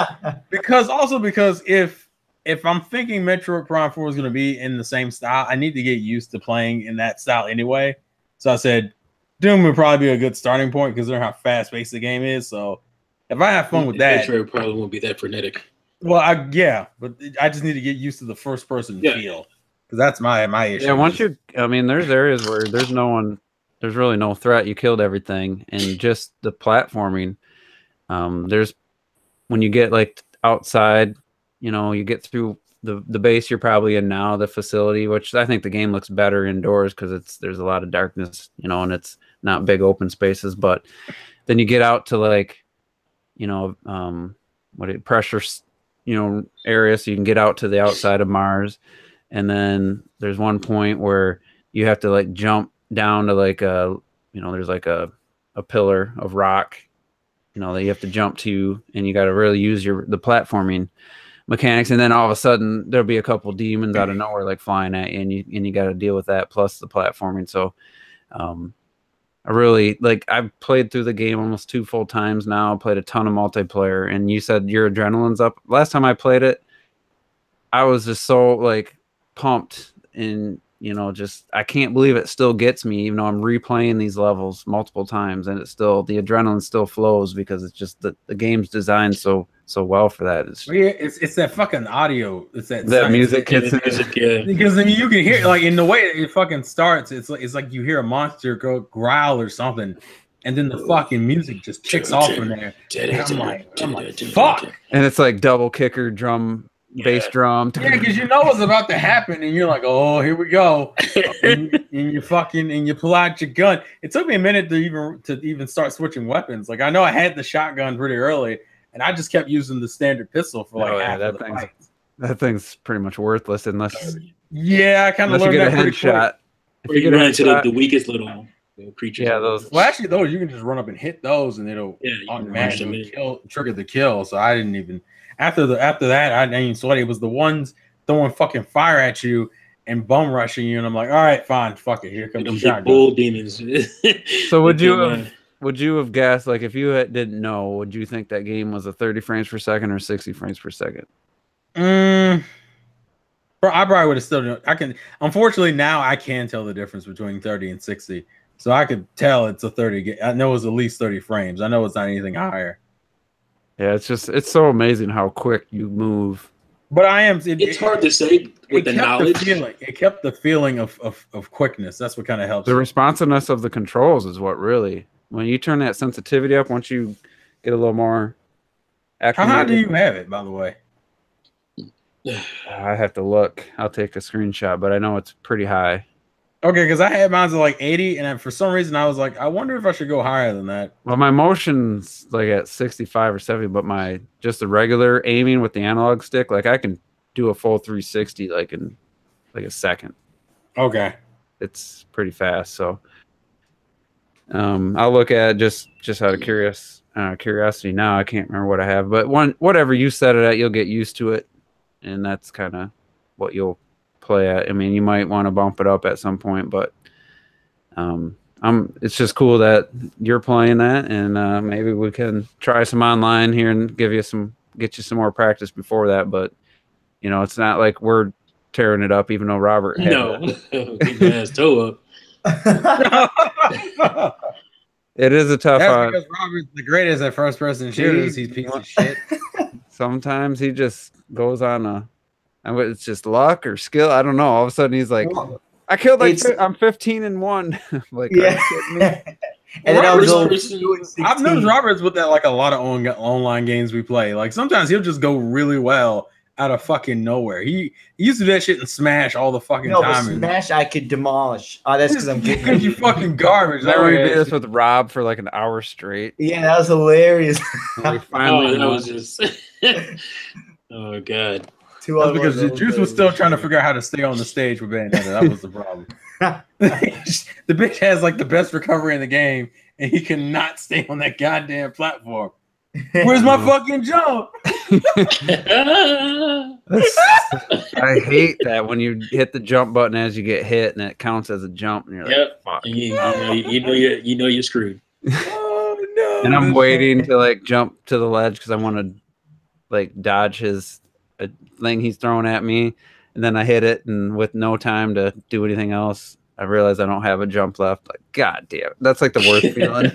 I'm thinking Metroid Prime 4 is gonna be in the same style, I need to get used to playing in that style anyway. So I said Doom would probably be a good starting point because they're how fast paced the game is. So if I have fun with that, Metroid probably won't be that frenetic. Well, but I just need to get used to the first person feel, because that's my issue. Yeah, there's areas where there's really no threat. You killed everything, and just the platforming. There's when you get like outside, you get through the base you're probably in now, the facility, which I think the game looks better indoors because there's a lot of darkness, and it's not big open spaces. But then you get out to pressure, area, so you can get out to the outside of Mars. And then there's one point where you have to jump down to there's a pillar of rock, that you have to jump to, and you got to really use the platforming mechanics. And then all of a sudden there'll be a couple demons out of nowhere flying at you, and you got to deal with that plus the platforming. So I really like. I've played through the game almost 2 full times now. I played a ton of multiplayer, and you said your adrenaline's up. Last time I played it, I was just so like pumped, and just I can't believe it still gets me, even though I'm replaying these levels multiple times, and the adrenaline still flows because it's just the game's designed so well for that. It's that fucking audio. It's that music hits it. Because I mean, you can hear like in the way it fucking starts. It's like you hear a monster growl or something, and then the fucking music just kicks off from there. And I'm like, fuck. And it's like double kicker drum. Bass drum. Yeah, because what's about to happen, and you're like, "Oh, here we go," and you pull out your gun. It took me a minute to even start switching weapons. Like I know I had the shotgun pretty early, and I just kept using the standard pistol for like half of the fights. That thing's pretty much worthless unless. Yeah, I kind of learned that pretty quick. If you run into the weakest little creatures. Yeah, those. Well, actually, those you can just run up and hit those, and it'll automatically trigger the kill. So I didn't even. After that, I didn't even sweat. It was the ones throwing fucking fire at you and bum rushing you, and I'm like, all right, fine, fuck it. Here comes the shotgun. Bull demons. So would you have guessed, like if you didn't know, would you think that game was a 30 frames per second or 60 frames per second? I probably would have still known. Unfortunately now I can tell the difference between 30 and 60. So I could tell it's a 30. I know it's at least 30 frames. I know it's not anything higher. Yeah, it's so amazing how quick you move. But it's hard to say with the knowledge. It kept the feeling of quickness. That's what kind of helps. The responsiveness of the controls is what really, when you turn that sensitivity up, once you get a little more acclimated. How high do you have it, by the way? I have to look. I'll take a screenshot, but I know it's pretty high. Okay, because I had mine at like 80, and for some reason I was like, I wonder if I should go higher than that. Well, my motion's like at 65 or 70, but just the regular aiming with the analog stick, like I can do a full 360 like in like a second. Okay, it's pretty fast. So, I'll look at just out of curiosity. Now I can't remember what I have, but whatever you set it at, you'll get used to it, and that's kind of what you'll play at. I mean, you might want to bump it up at some point, but it's just cool that you're playing that, and maybe we can try some online here and get you some more practice before that. But it's not like we're tearing it up, even though Robert had his toe up. It is a tough. That's because Robert's the greatest at first-person shooters. He's a piece of shit. Sometimes he just goes on it's just luck or skill. I don't know. All of a sudden he's like, I killed I'm 15-1. Like, yeah. And then I've noticed Robert's with that like a lot of online games we play. Like sometimes he'll just go really well out of fucking nowhere. He used to do that shit and Smash all the fucking time. Smash I could demolish. That's because I'm getting you fucking garbage. I did this with Rob for like an hour straight. Yeah, that was hilarious. We finally that was just oh god. That's because the Juice was still trying to figure out how to stay on the stage with Bayonetta. That was the problem. The bitch has like the best recovery in the game, and he cannot stay on that goddamn platform. Where's my fucking jump? I hate that when you hit the jump button as you get hit, and it counts as a jump, and you're like, "Fuck!" You know you're screwed. Oh no! And I'm waiting to like jump to the ledge because I want to like dodge his thing he's throwing at me, and then I hit it, and with no time to do anything else, I realize I don't have a jump left. Like, god damn, that's like the worst feeling.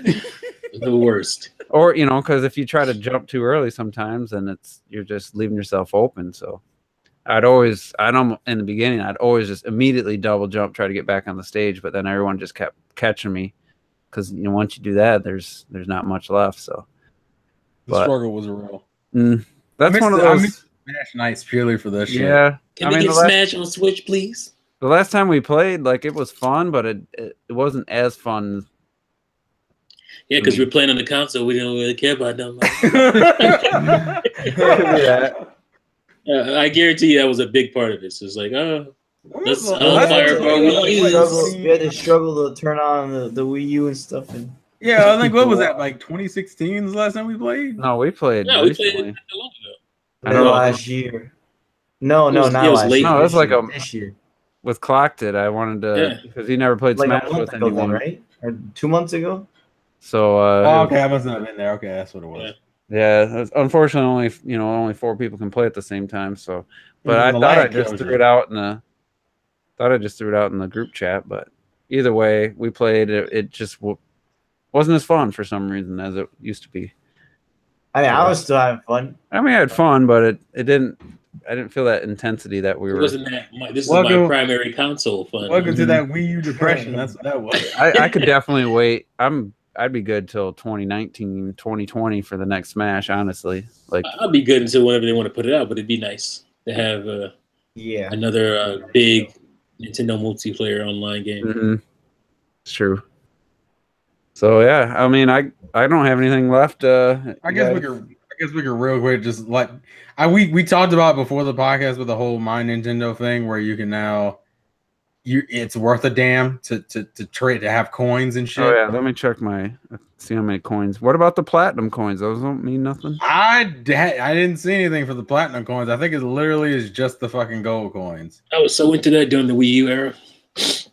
The worst. Or because if you try to jump too early sometimes, then you're just leaving yourself open. So in the beginning I'd always just immediately double jump, try to get back on the stage, but then everyone just kept catching me because once you do that, there's not much left. So the struggle was real. That's one of those. Smash nights purely for this shit. Yeah. Can we get Smash on Switch, please? The last time we played, like, it was fun, but it wasn't as fun. Yeah, because we're playing on the console. We don't really care about them. Yeah. I guarantee you that was a big part of it. So it's like, let's we had to struggle to turn on the Wii U and stuff. And yeah, I think what was that, like 2016 is the last time we played? No, we played. Yeah, we played it not long ago. Last year. No, not last year. No, it was like this year. with Clocked. I wanted to because he never played Like Smash a month with ago, then, anyone, right? Or 2 months ago? So okay, I must not have been there. Okay, that's what it was. yeah. Unfortunately, only 4 people can play at the same time. So, but And I the thought I lag just kills threw you. it out in the group chat. But either way, we played. It just wasn't as fun for some reason as it used to be. I mean, I was still having fun. I mean, I had fun, but it didn't. I didn't feel that intensity that we It were. wasn't that. This is my primary console fun. Welcome to that Wii U depression. That's what that was. I could definitely wait. I'd be good till 2019, 2020 for the next Smash. Honestly, like I'll be good until whenever they want to put it out. But it'd be nice to have another big Nintendo multiplayer online game. It's true. So yeah, I mean, I don't have anything left. I guess we could real quick just like we talked about before the podcast with the whole My Nintendo thing where you can now it's worth a damn to trade to have coins and shit. Oh yeah, let me check see how many coins. What about the platinum coins? Those don't mean nothing. I didn't see anything for the platinum coins. I think it literally is just the fucking gold coins. I was so into that during the Wii U era.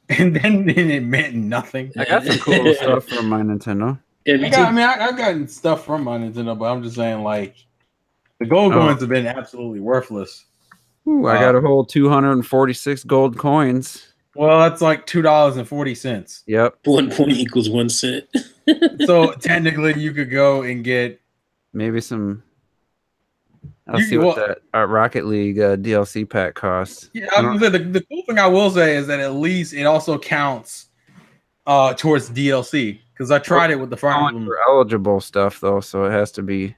And then it meant nothing. I got some cool stuff from My Nintendo. Yeah, I've gotten stuff from My Nintendo, but I'm just saying, like, the gold coins have been absolutely worthless. Ooh, I got a whole 246 gold coins. Well, that's like $2.40. Yep. 1 point equals 1 cent. So technically, you could go and get maybe some. I'll see what that Rocket League DLC pack costs. Yeah, the cool thing I will say is that at least it also counts towards DLC because I tried it with the Fire Emblem. For eligible stuff though, so it has to be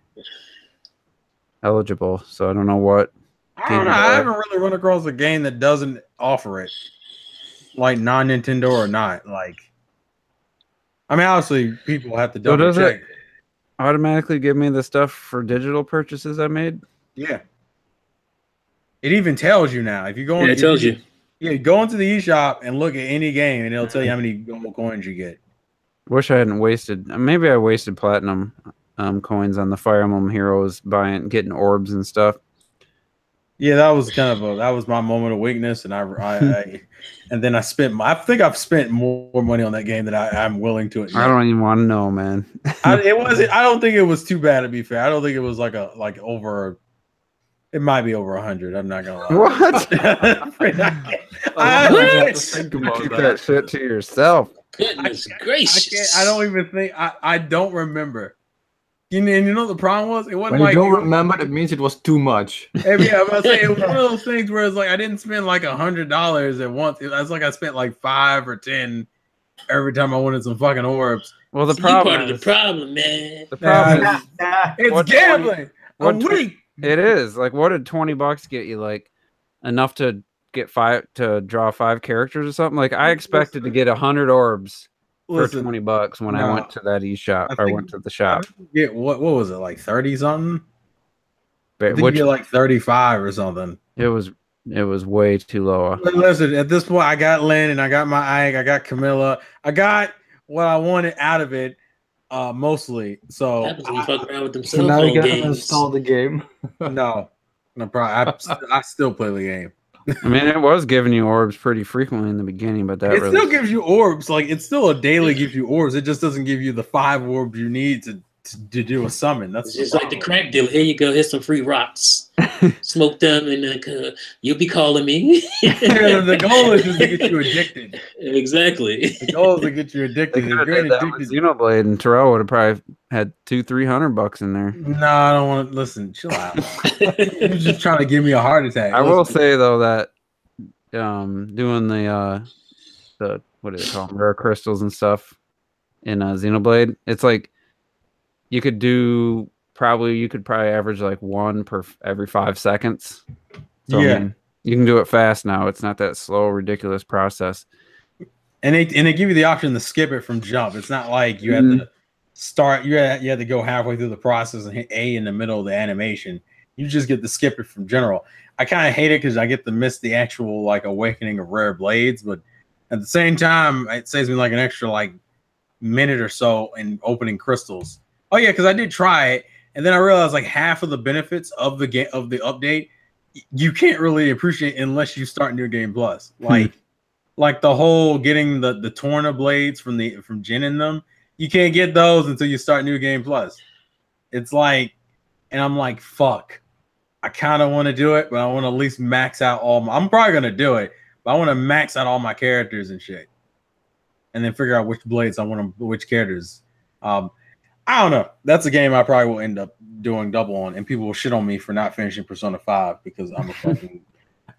eligible. So I don't know what. I don't know. I haven't really run across a game that doesn't offer it, like non-Nintendo or not. Like, I mean, obviously people have to double check. It automatically give me the stuff for digital purchases I made? Yeah. It even tells you now. If you go, it tells you. Yeah, go into the eShop and look at any game, and it'll tell you how many gold coins you get. Wish I hadn't wasted. Maybe I wasted platinum coins on the Fire Emblem Heroes getting orbs and stuff. Yeah, that was that was my moment of weakness, and and then I think I've spent more money on that game than I'm willing to admit. I don't even want to know, man. I don't think it was too bad, to be fair. I don't think it was over. It might be over 100. I'm not gonna lie. What? I think about keep that shit to yourself. Goodness gracious! I don't even think. I don't remember. And you know the problem was it wasn't when like you don't remember. That means it was too much. Yeah, I'm about to say it was one of those things where it's like I didn't spend like $100 at once. It's like I spent like 5 or 10 every time I wanted some fucking orbs. Well, the problem part of the problem, man. The problem is it's gambling. I'm weak. It is like, what did $20 get you? Like enough to get draw 5 characters or something? Like I expected to get 100 orbs for $20 when I went to that eShop or went to the shop. What was it, like 30 something? But you get like 35 or something. It was way too low. Listen, at this point, I got Lynn and I got my Ike, I got Camilla, I got what I wanted out of it. Mostly. So now you gotta install the game. No problem. I still play the game. I mean, it was giving you orbs pretty frequently in the beginning, but that still gives you orbs. Like it still a daily gives you orbs. It just doesn't give you the 5 orbs you need to do a summon. That's just like the crack dealer. Here you go. Here's some free rocks. Smoke them, and you'll be calling me. The goal is just to get you addicted. Exactly. The goal is to get you addicted. Xenoblade, and Terrell would have probably had $200-300 in there. No, I don't want to listen. Chill out. You're just trying to give me a heart attack. Will say though that doing the what do they call them, rare crystals and stuff in Xenoblade, it's like you could probably average like 1 per every 5 seconds. So, yeah, I mean, you can do it fast now. It's not that slow, ridiculous process. And they give you the option to skip it from jump. It's not like you have to start. You have to go halfway through the process and hit A in the middle of the animation. You just get to skip it from general. I kind of hate it because I get to miss the actual like awakening of rare blades, but at the same time, it saves me like an extra like minute or so in opening crystals. Oh yeah, because I did try it, and then I realized like half of the benefits of the update you can't really appreciate unless you start New Game Plus. Like the whole getting the Torna blades from Jin in them. You can't get those until you start New Game Plus. It's like, and I'm like, fuck. I kind of want to do it, but I want to at least max out all my. I'm probably gonna do it, but I want to max out all my characters and shit, and then figure out which blades I want to, which characters. I don't know. That's a game I probably will end up doing double on, and people will shit on me for not finishing Persona 5 because I'm a fucking.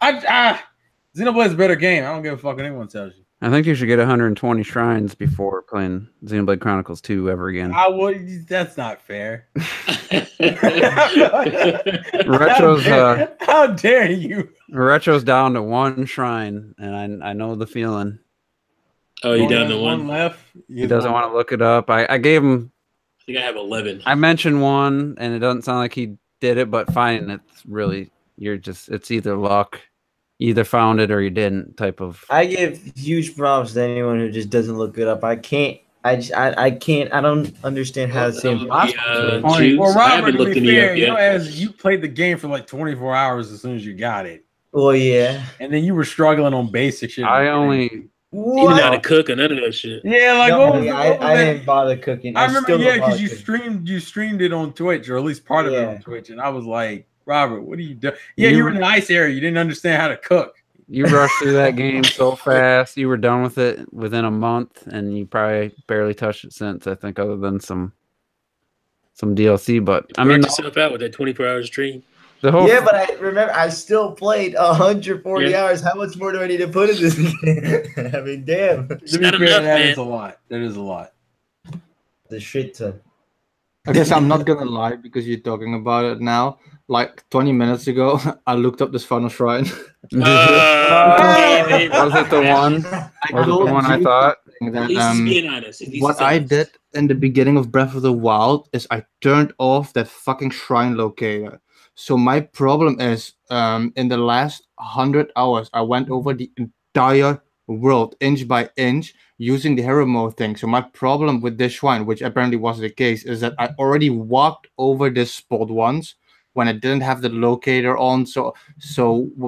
Xenoblade's a better game. I don't give a fuck what anyone tells you. I think you should get 120 shrines before playing Xenoblade Chronicles 2 ever again. I would. That's not fair. Retro's how dare you? Retro's down to 1 shrine, and I know the feeling. Oh, you down to one left? He doesn't want to look it up. I gave him. I think I have 11. I mentioned 1, and it doesn't sound like he did it, but finding it's really it's either luck. You either found it or you didn't type of. I give huge props to anyone who just doesn't look it up. I can't. I don't understand how it's impossible. Well, Robert, to be fair, as you played the game for like 24 hours as soon as you got it. Well, yeah. And then you were struggling on basic shit. You didn't know how to cook or none of that shit. Yeah, like I didn't bother cooking. I remember, because you streamed it on Twitch, or at least part of it on Twitch, and I was like, Robert, what are you doing? Yeah, you were in the ice area. You didn't understand how to cook. You rushed through that game so fast. You were done with it within a month, and you probably barely touched it since. I think, other than some DLC. But I mean, yourself out with that 24-hour stream. But I remember I still played 140 hours. How much more do I need to put in this game? I mean, damn. To be fair, that is a lot. That is a lot. The shit ton. I guess I'm not gonna lie because you're talking about it now. Like 20 minutes ago, I looked up this final shrine. Was it the one? Was it the one I thought? That, what I did in the beginning of Breath of the Wild is I turned off that fucking shrine locator. So my problem is, in the last 100 hours, I went over the entire world inch by inch using the hero mode thing. So my problem with this shrine, which apparently was the case, is that I already walked over this spot once when I didn't have the locator on. So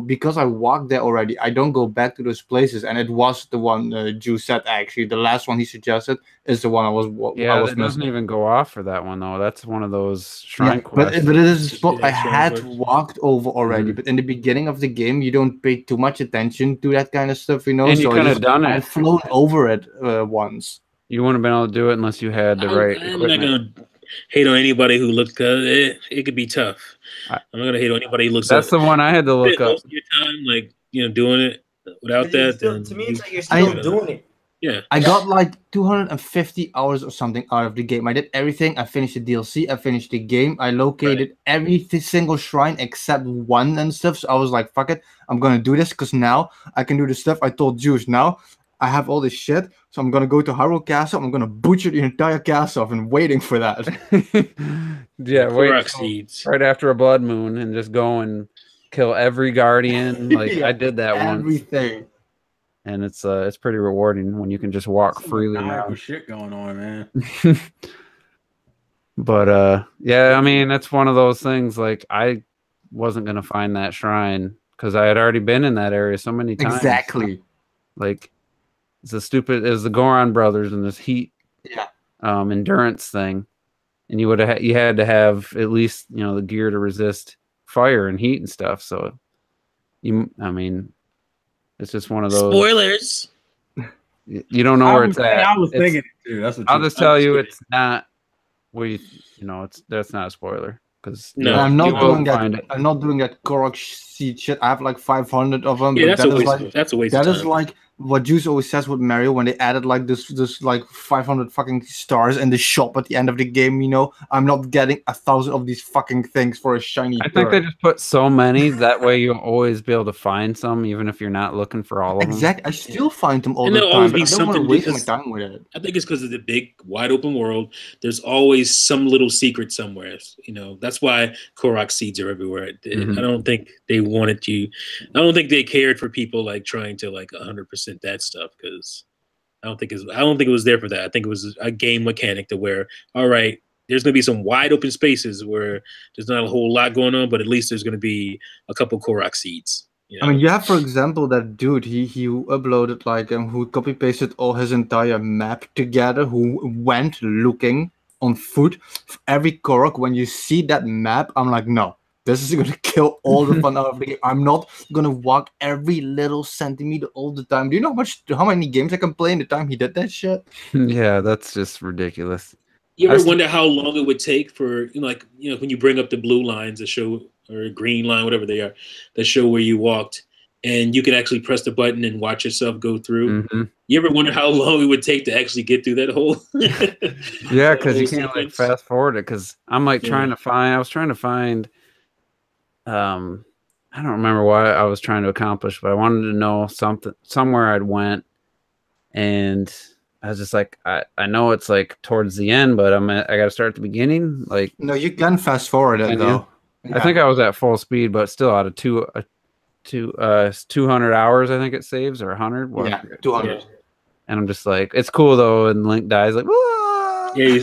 because I walked there already, I don't go back to those places. And it was the one Ju said, actually. The last one he suggested is the one I was it doesn't even go off for that one, though. That's one of those shrine quests. But it is a spot I had walked over already. But in the beginning of the game, you don't pay too much attention to that kind of stuff, you know? And you could have done it. I've flown over it once. You wouldn't have been able to do it unless you had the right equipment. I'm not going to hate on anybody who looks, because it could be tough. I'm not going to hate on anybody who looks That's the one I had to look up. Most of your time, like, doing it without that. To me, it's like you're still doing it. Yeah. I got like 250 hours or something out of the game. I did everything. I finished the DLC. I finished the game. I located every single shrine except one and stuff. So I was like, fuck it. I'm going to do this because now I can do the stuff I told Juice. Now I have all this shit. So I'm going to go to Hyrule Castle. I'm going to butcher the entire castle. I've been waiting for that. Yeah, wait right after a blood moon and just go and kill every guardian. Like I did that once. Everything. And it's pretty rewarding when you can just walk freely around. Shit going on, man. But yeah, I mean, it's one of those things. Like I wasn't gonna find that shrine because I had already been in that area so many times. Exactly. Like it's the Goron brothers and this heat endurance thing, and you had to have at least the gear to resist fire and heat and stuff. So I mean. It's just one of those spoilers. You don't know where it's at. I was thinking it too. That's what I'll just tell you, it's not. That's not a spoiler because I'm not doing that. I'm not doing that Korok seed shit. I have like 500 of them. Yeah, that's a waste. That of is time. like what Juice always says with Mario when they added like this like 500 fucking stars in the shop at the end of the game. I'm not getting 1,000 of these fucking things for a shiny. I think they just put so many that way you'll always be able to find some, even if you're not looking for all of them. Exactly. I still find them all the time. But I don't want to waste my time with it. I think it's because of the big, wide open world. There's always some little secret somewhere. That's why Korok seeds are everywhere. I don't think they wanted you. I don't think they cared for people like trying to like 100% that stuff because I don't think it was there for that. I think it was a game mechanic to where, all right, there's going to be some wide open spaces where there's not a whole lot going on, but at least there's going to be a couple Korok seeds. You know? I mean, you have, for example, that dude. He uploaded like who copy pasted all his entire map together. Who went looking on foot for every Korok. When you see that map, I'm like, no, this is gonna kill all the fun out of the game. I'm not gonna walk every little centimeter all the time. Do you know how many games I can play in the time he did that shit? Yeah, that's just ridiculous. You ever wonder how long it would take for, like, when you bring up the blue lines that show, or green line, whatever they are, that show where you walked, and you can actually press the button and watch yourself go through. Mm-hmm. You ever wonder how long it would take to actually get through that whole? Yeah, because you can't like fast forward it. Because I'm like trying to find. I was trying to find. I don't remember what I was trying to accomplish, but I wanted to know somewhere I'd went, and I was just like, I know it's like towards the end, but I got to start at the beginning. Like, no, you can fast forward it though. I think I was at full speed, but still out of 200 hours, I think it saves, or 100. Yeah, 200. Yeah. And I'm just like, it's cool though. And Link dies like, whoa! Yeah, he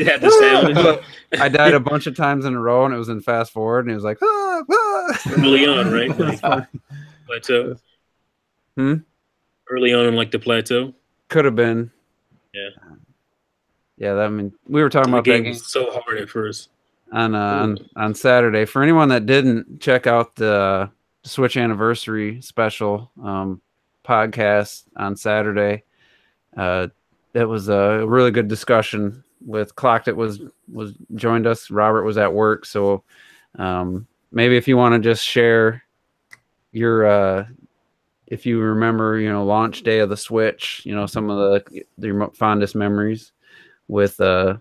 had the sound. I died a bunch of times in a row, and it was in fast forward, and it was like, early on, right? Like, plateau. Early on in like the plateau. Could have been. Yeah. Yeah, I mean, we were talking about that game. It was so hard at first. On Saturday. For anyone that didn't check out the Switch anniversary special podcast on Saturday, it was a really good discussion with Clock that was joined us. Robert was at work, so maybe if you want to just share your if you remember, launch day of the Switch, some of your fondest memories with the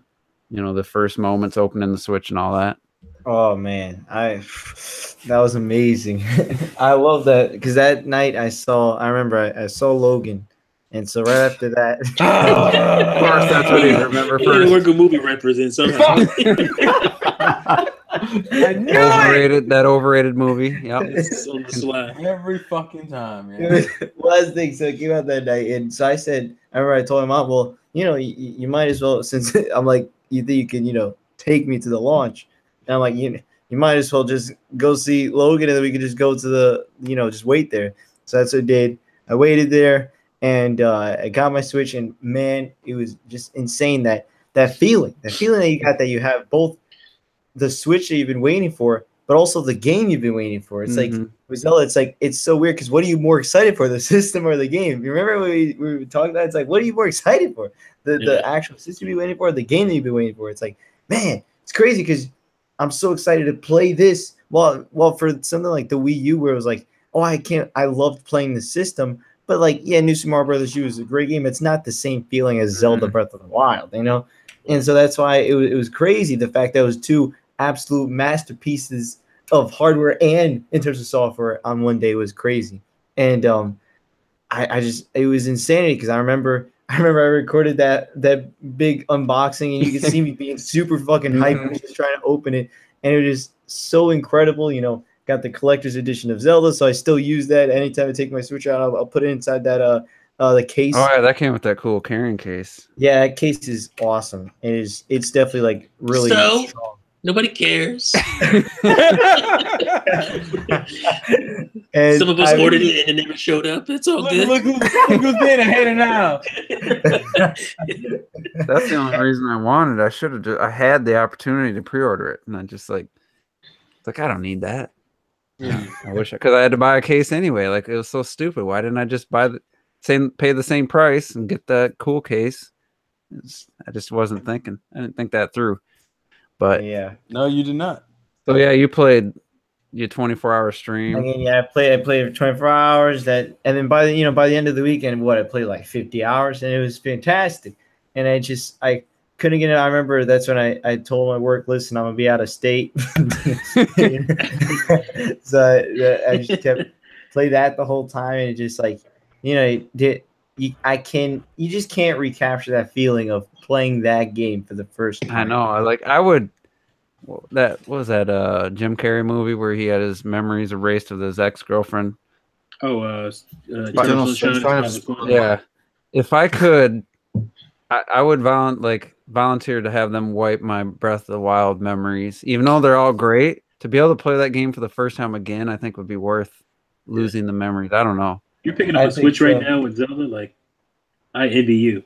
first moments opening the Switch and all that. Oh man, that was amazing. I love that because that night I remember I saw Logan, and so right after that, of course, that's what you remember first. Work a movie represents somehow. That overrated movie. Yep. It's on the slide. Every fucking time, man. Last thing, so it came out that night, and so I remember I told him, well, you might as well, since I'm like, you think you can, take me to the launch. And I'm like, you might as well just go see Logan, and then we could just go to the, just wait there. So that's what I did. I waited there, and I got my Switch, and man, it was just insane that feeling that you got, that you have both the Switch that you've been waiting for, but also the game you've been waiting for. It's like with Zelda, it's so weird because what are you more excited for, the system or the game? You remember when we were talking about it? It's like, what are you more excited for? The actual system you've been waiting for, or the game that you've been waiting for? It's like, man, it's crazy because I'm so excited to play this. Well, for something like the Wii U, where it was like, I loved playing the system, but like, yeah, New Super Mario Brothers U is a great game. It's not the same feeling as Zelda Breath of the Wild, And so that's why it was crazy. The fact that it was two absolute masterpieces of hardware and in terms of software on one day was crazy. And it was insanity because I remember I recorded that big unboxing, and you could see me being super fucking hyped, just trying to open it, and it was just so incredible. Got the collector's edition of Zelda, so I still use that anytime I take my Switch out. I'll put it inside that the case. Oh yeah, that came with that cool carrying case. Yeah, that case is awesome. It's definitely like really strong. Nobody cares. And some of us ordered it and it never showed up. It's all good. Look who's being ahead of now. That's the only reason I wanted. I had the opportunity to pre-order it, and I just I don't need that. Yeah, I wish because I had to buy a case anyway. Like, it was so stupid. Why didn't I just pay the same price and get that cool case? I just wasn't thinking. I didn't think that through. But yeah, no, you did not. So yeah, you played your 24-hour stream. Again, yeah, I played for 24 hours. And then by the end of the weekend, I played like 50 hours, and it was fantastic. And I couldn't get it. I remember that's when I told my work, listen, I'm gonna be out of state. So I just kept play that the whole time, and it just you just can't recapture that feeling of playing that game for the first time. I know. I would. What was that Jim Carrey movie where he had his memories erased of his ex-girlfriend? Oh, yeah. If I could, I would volunteer to have them wipe my Breath of the Wild memories, even though they're all great. To be able to play that game for the first time again, I think would be worth losing the memories. I don't know. You're picking up a Switch right now with Zelda. Like, I envy you.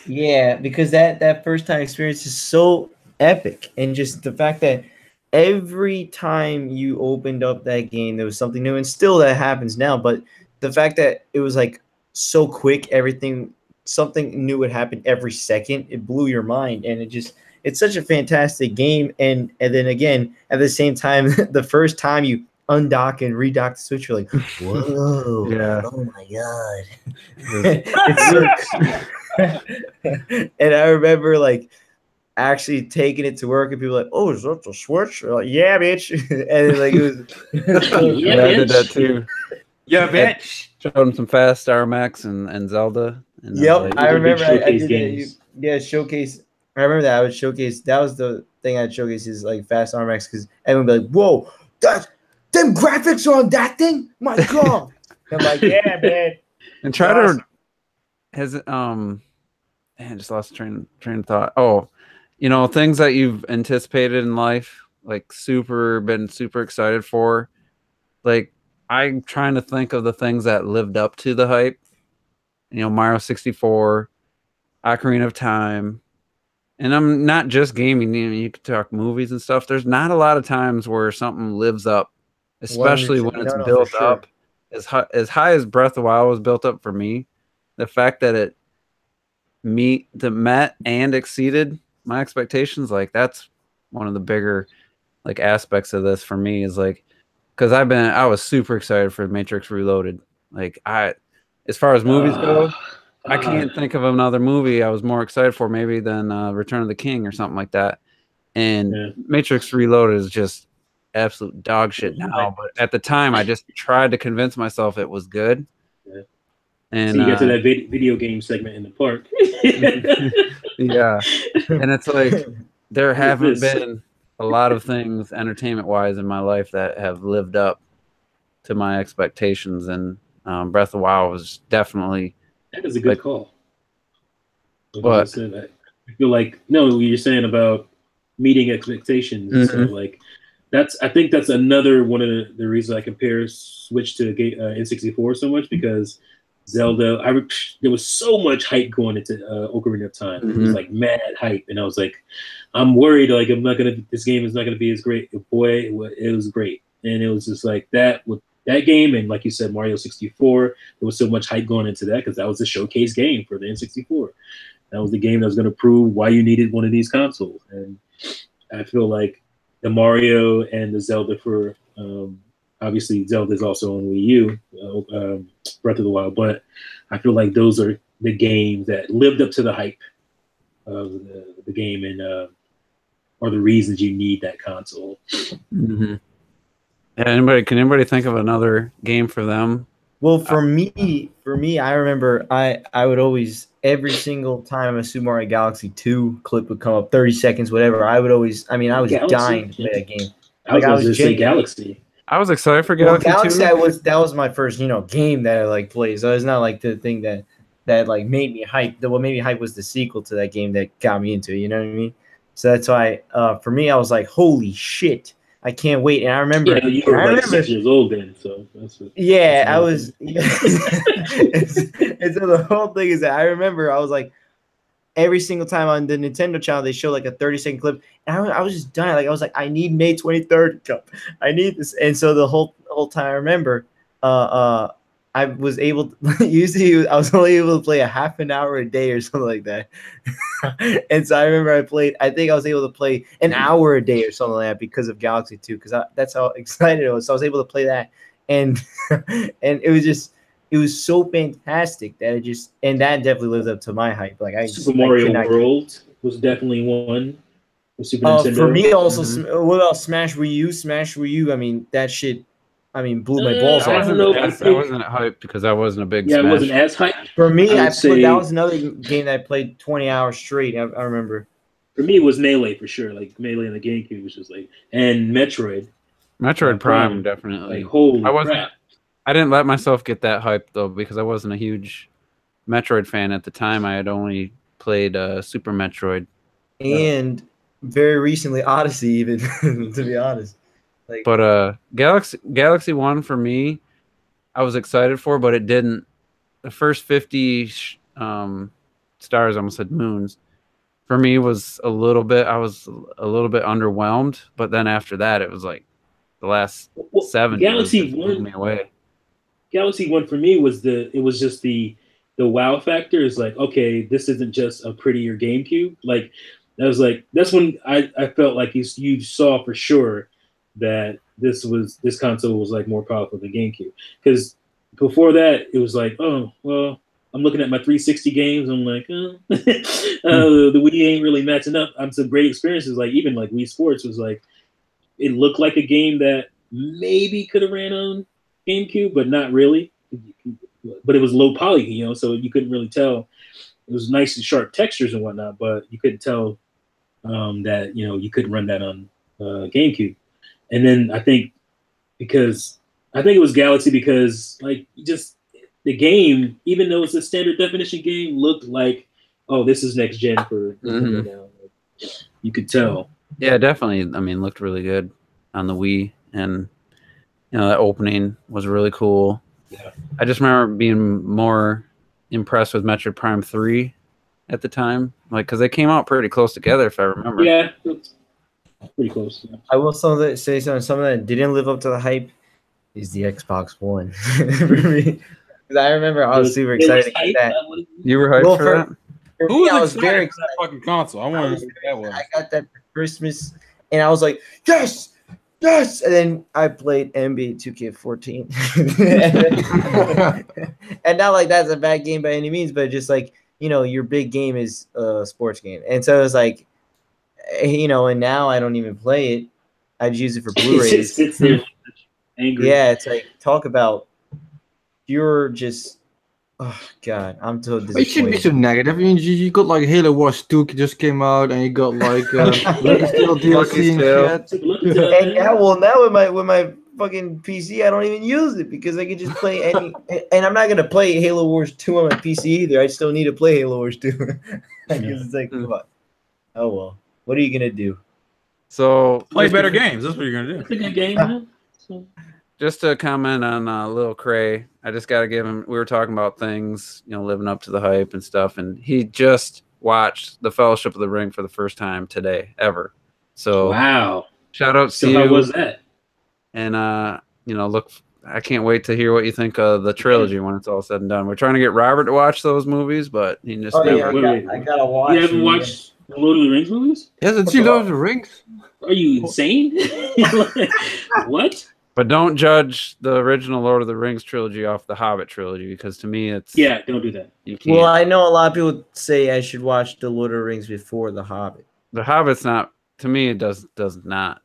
Yeah, because that first time experience is so epic, and just the fact that every time you opened up that game, there was something new, and still that happens now. But the fact that it was like so quick, something new would happen every second. It blew your mind, and it's such a fantastic game. And then again, at the same time, the first time you undock and redock the Switch, you're like, whoa, Yeah. oh my god. And I remember like actually taking it to work, and people were like, "Oh, is that the Switch?" Like, yeah, bitch. And like it was. Yeah, I did that too. Yeah, bitch. Showed him some Fast Star Max and Zelda. And Yep, I remember. I showcase did games. that. Showcase. I remember that I would showcase. That was the thing I'd showcase is like Fast RMX, because everyone would be like, "Whoa, them graphics are on that thing! My god!" I'm like, "Yeah, man." And try to has man, just lost train of thought. Oh, things that you've anticipated in life, like been super excited for. Like, I'm trying to think of the things that lived up to the hype. Mario 64, Ocarina of Time. And I'm not just gaming, you could talk movies and stuff. There's not a lot of times where something lives up, especially when it's built up. As high as Breath of the Wild was built up for me, the fact that it met and exceeded my expectations, like that's one of the bigger like aspects of this for me, is like, because I was super excited for Matrix Reloaded. Like, as far as movies go, I can't think of another movie I was more excited for maybe than Return of the King or something like that. And Matrix Reloaded is just absolute dog shit now, but at the time I just tried to convince myself it was good. Yeah. And so you get to that video game segment in the park. Yeah, and it's like there haven't been a lot of things entertainment wise in my life that have lived up to my expectations, and Breath of the Wild was definitely that is a good call. But I feel like what you're saying about meeting expectations. Mm-hmm. So like I think that's another one of the reasons I compare Switch to N64 so much, because Zelda, there was so much hype going into Ocarina of Time. Mm-hmm. It was like mad hype, and I was like, I'm worried like this game is not gonna be as great. Boy, it was great, and it was just like that with that game, and like you said, Mario 64. There was so much hype going into that because that was the showcase game for the N64. That was the game that was gonna prove why you needed one of these consoles, and I feel like the Mario and the Zelda for obviously Zelda is also on Wii U, Breath of the Wild, but I feel like those are the games that lived up to the hype of the game and are the reasons you need that console. Mm-hmm. Yeah, can anybody think of another game for them? Well, for me, I remember I would always, every single time a Super Mario Galaxy 2 clip would come up, 30 seconds, whatever, I was dying to play that game. I was just say Galaxy. I was excited for Galaxy 2. That was my first, game that I like played. So it's not like the thing that like made me hype. What made me hype was the sequel to that game that got me into it. You know what I mean? So that's why for me, I was like, holy shit, I can't wait. And I remember, you were like 6 years old then, so I was. Yeah. and so the whole thing is that I remember I was like, every single time on the Nintendo channel, they show like a 30-second clip, and I was just dying. Like, I was like, I need May 23rd to come. I need this. And so the whole time I remember, I was able to, usually I was only able to play a half an hour a day or something like that. And so I remember I think I was able to play an hour a day or something like that because of Galaxy 2, because that's how excited I was. So I was able to play that, and it was so fantastic that that definitely lived up to my hype. Like Super Mario World was definitely one. Super Nintendo. For me, also, what about Smash Wii U? Smash Wii U. I mean, that shit. I mean, blew my balls off. I wasn't hyped because I wasn't a big. Yeah, Smash. it wasn't as hyped. For me, that was another game that I played 20 hours straight. I remember. For me, it was Melee for sure. Like Melee and the GameCube was just like, and Metroid. Metroid Prime definitely. Like holy crap. I didn't let myself get that hyped though because I wasn't a huge Metroid fan at the time. I had only played Super Metroid. and very recently Odyssey, even to be honest. Like, But Galaxy 1 for me, I was excited for, but it didn't. The first 50 stars, I almost said moons, for me was I was a little bit underwhelmed. But then after that, it was like the last 7 Galaxy just blew me away. Galaxy 1 for me was just the wow factor. Is like, okay, this isn't just a prettier GameCube. Like that's when I felt like you saw for sure that this console was like more powerful than GameCube. Because before that, it was like, oh well, I'm looking at my 360 games. I'm like, the Wii ain't really matching up. Some great experiences. Like even like Wii Sports was like, it looked like a game that maybe could have ran on GameCube, but not really. But it was low poly, so you couldn't really tell. It was nice and sharp textures and whatnot, but you couldn't tell that you couldn't run that on GameCube. And then I think it was Galaxy because like just the game, even though it's a standard definition game, looked like, oh, this is next gen for right now. You could tell. Yeah, definitely. I mean, looked really good on the Wii, and that opening was really cool. Yeah. I just remember being more impressed with Metroid Prime 3 at the time, like because they came out pretty close together, if I remember. Yeah, it's pretty close. Yeah. I will say something that didn't live up to the hype is the Xbox One for me. Because I remember I was super excited to get that. You were hyped for that? Who I was was very excited for that fucking console? I want to know what that was. I got that for Christmas, and I was like, yes. And then I played NBA 2K14. And not like that's a bad game by any means, but just like, your big game is a sports game. And so it was like, and now I don't even play it. I just use it for Blu-rays. Sits there angry. Yeah, it's like, talk about you're just, oh God, I'm so disappointed. You shouldn't be so negative. I mean, you got like Halo Wars 2 just came out, and you got like Lucas Tale DLC and shit. And now with my fucking PC, I don't even use it because I can just play any. And I'm not gonna play Halo Wars 2 on my PC either. I still need to play Halo Wars 2 because it's like, come on. Oh well, what are you gonna do? So Play better games. That's what you're gonna do. It's a good game, man. So. Just to comment on Lil Cray, I just got to give him. We were talking about things, living up to the hype and stuff, and he just watched The Fellowship of the Ring for the first time today ever. So wow, shout out to you. How was that? And look, I can't wait to hear what you think of the trilogy when it's all said and done. We're trying to get Robert to watch those movies, but he just never. I gotta watch. You haven't watched the Lord of the Rings movies? He hasn't seen Lord of the Rings. Are you insane? What? But don't judge the original Lord of the Rings trilogy off the Hobbit trilogy, because to me it's don't do that. You can't. Well, I know a lot of people say I should watch the Lord of the Rings before the Hobbit. The Hobbit's not, to me. It does not.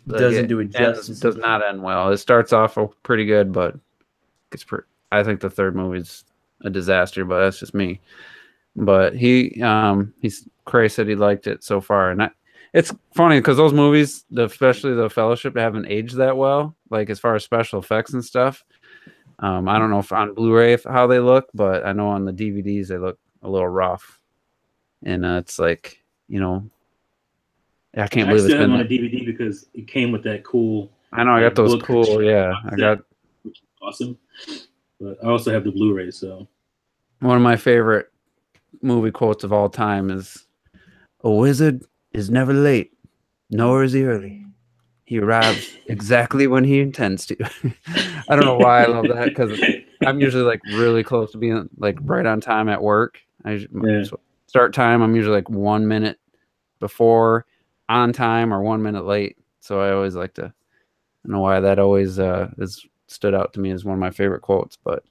Doesn't do it justice. Does not end well. It starts off pretty good, but I think the third movie's a disaster. But that's just me. But Cray said he liked it so far, and it's funny because those movies, especially The Fellowship, haven't aged that well, like as far as special effects and stuff. I don't know if on Blu-ray how they look, but I know on the DVDs they look a little rough. And it's like, I can't believe it's been on a DVD because it came with that cool. I know I got those cool, yeah. Which is awesome. But I also have the Blu-ray, so one of my favorite movie quotes of all time is, "A wizard is never late, nor is he early. He arrives exactly when he intends to." I don't know why I love that, because I'm usually like really close to being like right on time at work. Start time, I'm usually like 1 minute before on time or 1 minute late. So I always like to, I don't know why that always has stood out to me as one of my favorite quotes. But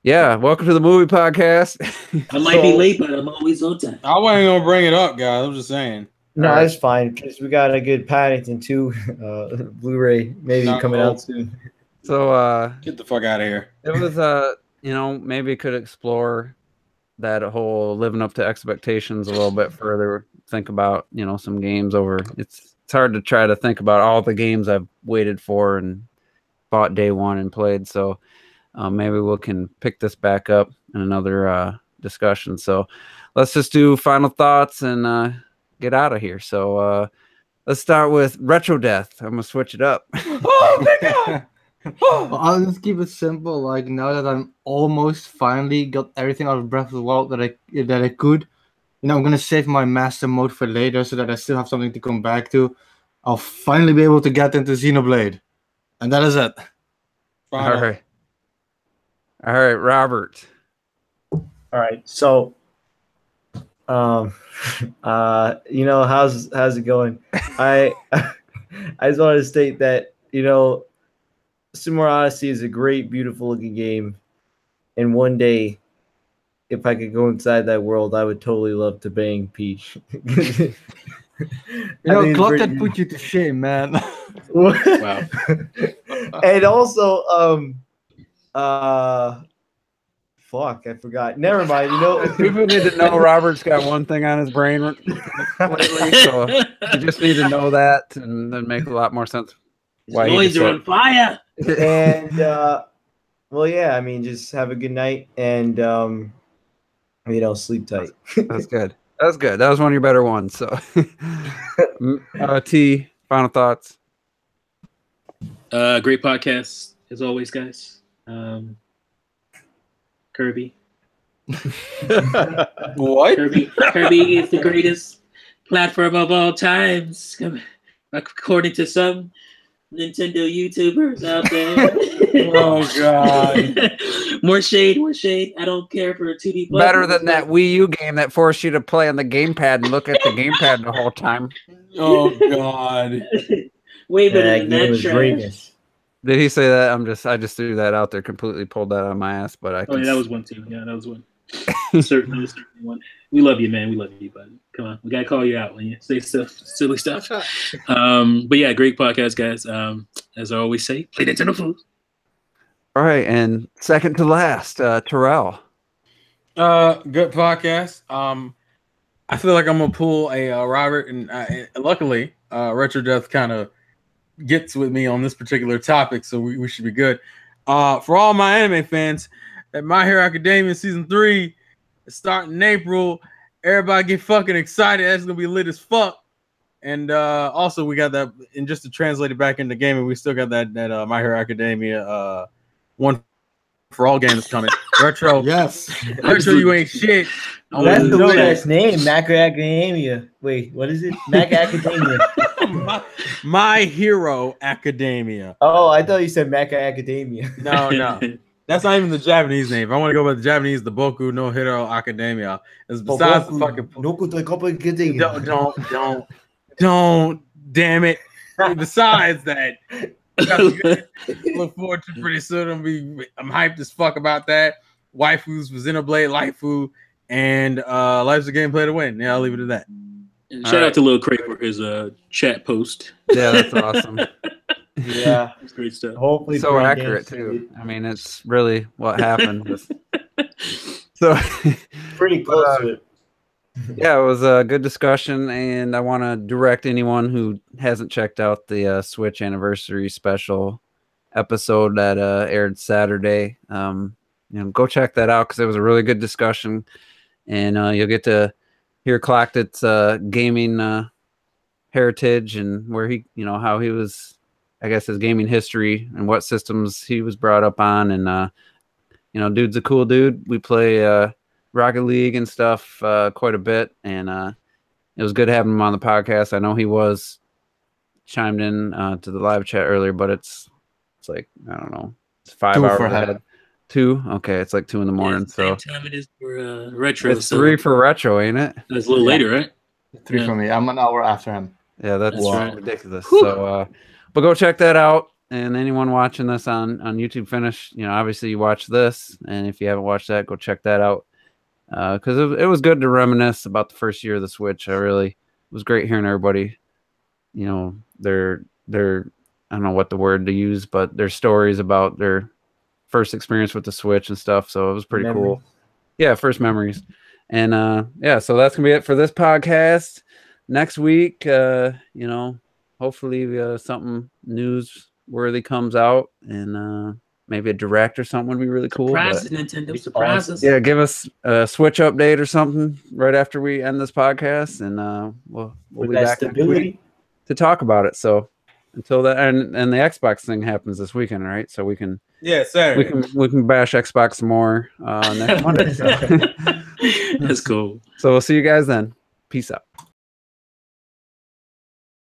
yeah, welcome to the movie podcast. I might be late, but I'm always on time. I wasn't gonna bring it up, guys. I'm just saying. No, that's fine because we got a good Paddington 2 Blu-ray maybe coming out soon. So get the fuck out of here. It was maybe could explore that whole living up to expectations a little bit further. Think about some games over. It's hard to try to think about all the games I've waited for and bought day one and played. So maybe we can pick this back up in another discussion. So let's just do final thoughts and get out of here. So let's start with Retro Death. I'm gonna switch it up. Oh my god! Well, I'll just keep it simple. Like now that I'm almost finally got everything out of Breath of the Wild that I could, I'm gonna save my master mode for later so that I still have something to come back to. I'll finally be able to get into Xenoblade, and that is it. All right, Robert. All right, so, how's it going? I just want to state that Super Mario Odyssey is a great, beautiful looking game, and one day, if I could go inside that world, I would totally love to bang Peach. Clock that put you to shame, man. Wow. And also, fuck, I forgot. Never mind. People need to know Robert's got one thing on his brain lately, so you just need to know that, and then make a lot more sense. Why boys are on fire. And well, yeah. I mean, just have a good night, and sleep tight. That's good. That was good. That was one of your better ones. So, T, final thoughts. Great podcast as always, guys. Kirby. What? Kirby is the greatest platform of all times, according to some Nintendo YouTubers out there. Oh god. More shade. I don't care for 2D. Better than that Wii U game that forced you to play on the gamepad and look at the gamepad the whole time. Oh god. Way better than that trash. Greatness. Did he say that? I just threw that out there, completely pulled that out of my ass. But that was one too. Yeah, that was one. Certainly one. We love you, man. We love you, buddy. Come on, we gotta call you out when you say silly stuff. But yeah, great podcast, guys. As I always say, play Nintendo fools. All right, and second to last, Terrell. Good podcast. I feel like I'm gonna pull a Robert, and luckily, Retro Death kind of gets with me on this particular topic, so we should be good. For all my anime fans, that My Hero Academia season 3 is starting in April. Everybody get fucking excited. That's gonna be lit as fuck. And also we got that, and just to translate it back into gaming, we still got that My Hero Academia one for all games coming. Retro, Yes. Retro, you ain't shit. That's the weird ass name, Mac Academia. Wait, what is it? Mac Academia. My Hero Academia. Oh, I thought you said Mac Academia. No. That's not even the Japanese name. If I want to go by the Japanese, the Boku no Hero Academia. It's besides the fucking don't damn it. Besides that, look forward to pretty soon. I'm hyped as fuck about that. Waifus was Xenoblade, Laifu, and Life's a Gameplay to Win. Yeah, I'll leave it at that. Shout out to Lil Craig for his chat post. Yeah, that's awesome. Yeah, it's great stuff. Hopefully, so accurate too. I mean, it's really what happened. So pretty close to it. Yeah, it was a good discussion, and I want to direct anyone who hasn't checked out the Switch anniversary special episode that aired Saturday. Go check that out because it was a really good discussion, and you'll get to hear Clocktit's gaming heritage and where he, how he was, I guess, his gaming history and what systems he was brought up on, and dude's a cool dude. We play Rocket League and stuff quite a bit, and it was good having him on the podcast. I know he was chimed in to the live chat earlier, but it's like, I don't know, it's 5 hours ahead. 2? Okay, it's like 2 in the morning. Same time it is for retro. It's 3 for retro, ain't it? That's a little later, right? 3 for me. I'm an hour after him. Yeah, that's right. ridiculous. Whew. So, but go check that out. And anyone watching this on YouTube Finish, obviously you watch this, and if you haven't watched that, go check that out. Because it was good to reminisce about the first year of the Switch. It was great hearing everybody, their I don't know what the word to use, but their stories about their first experience with the Switch and stuff. So it was pretty cool. Yeah, first memories. And so that's gonna be it for this podcast. Next week, hopefully something newsworthy comes out, and maybe a direct or something would be really cool. Surprises, But Nintendo surprises. yeah, give us a Switch update or something right after we end this podcast, and we'll be back next week to talk about it. So until then, and the Xbox thing happens this weekend, right? So we can we can bash Xbox some more next Monday. So. That's cool. So we'll see you guys then. Peace out.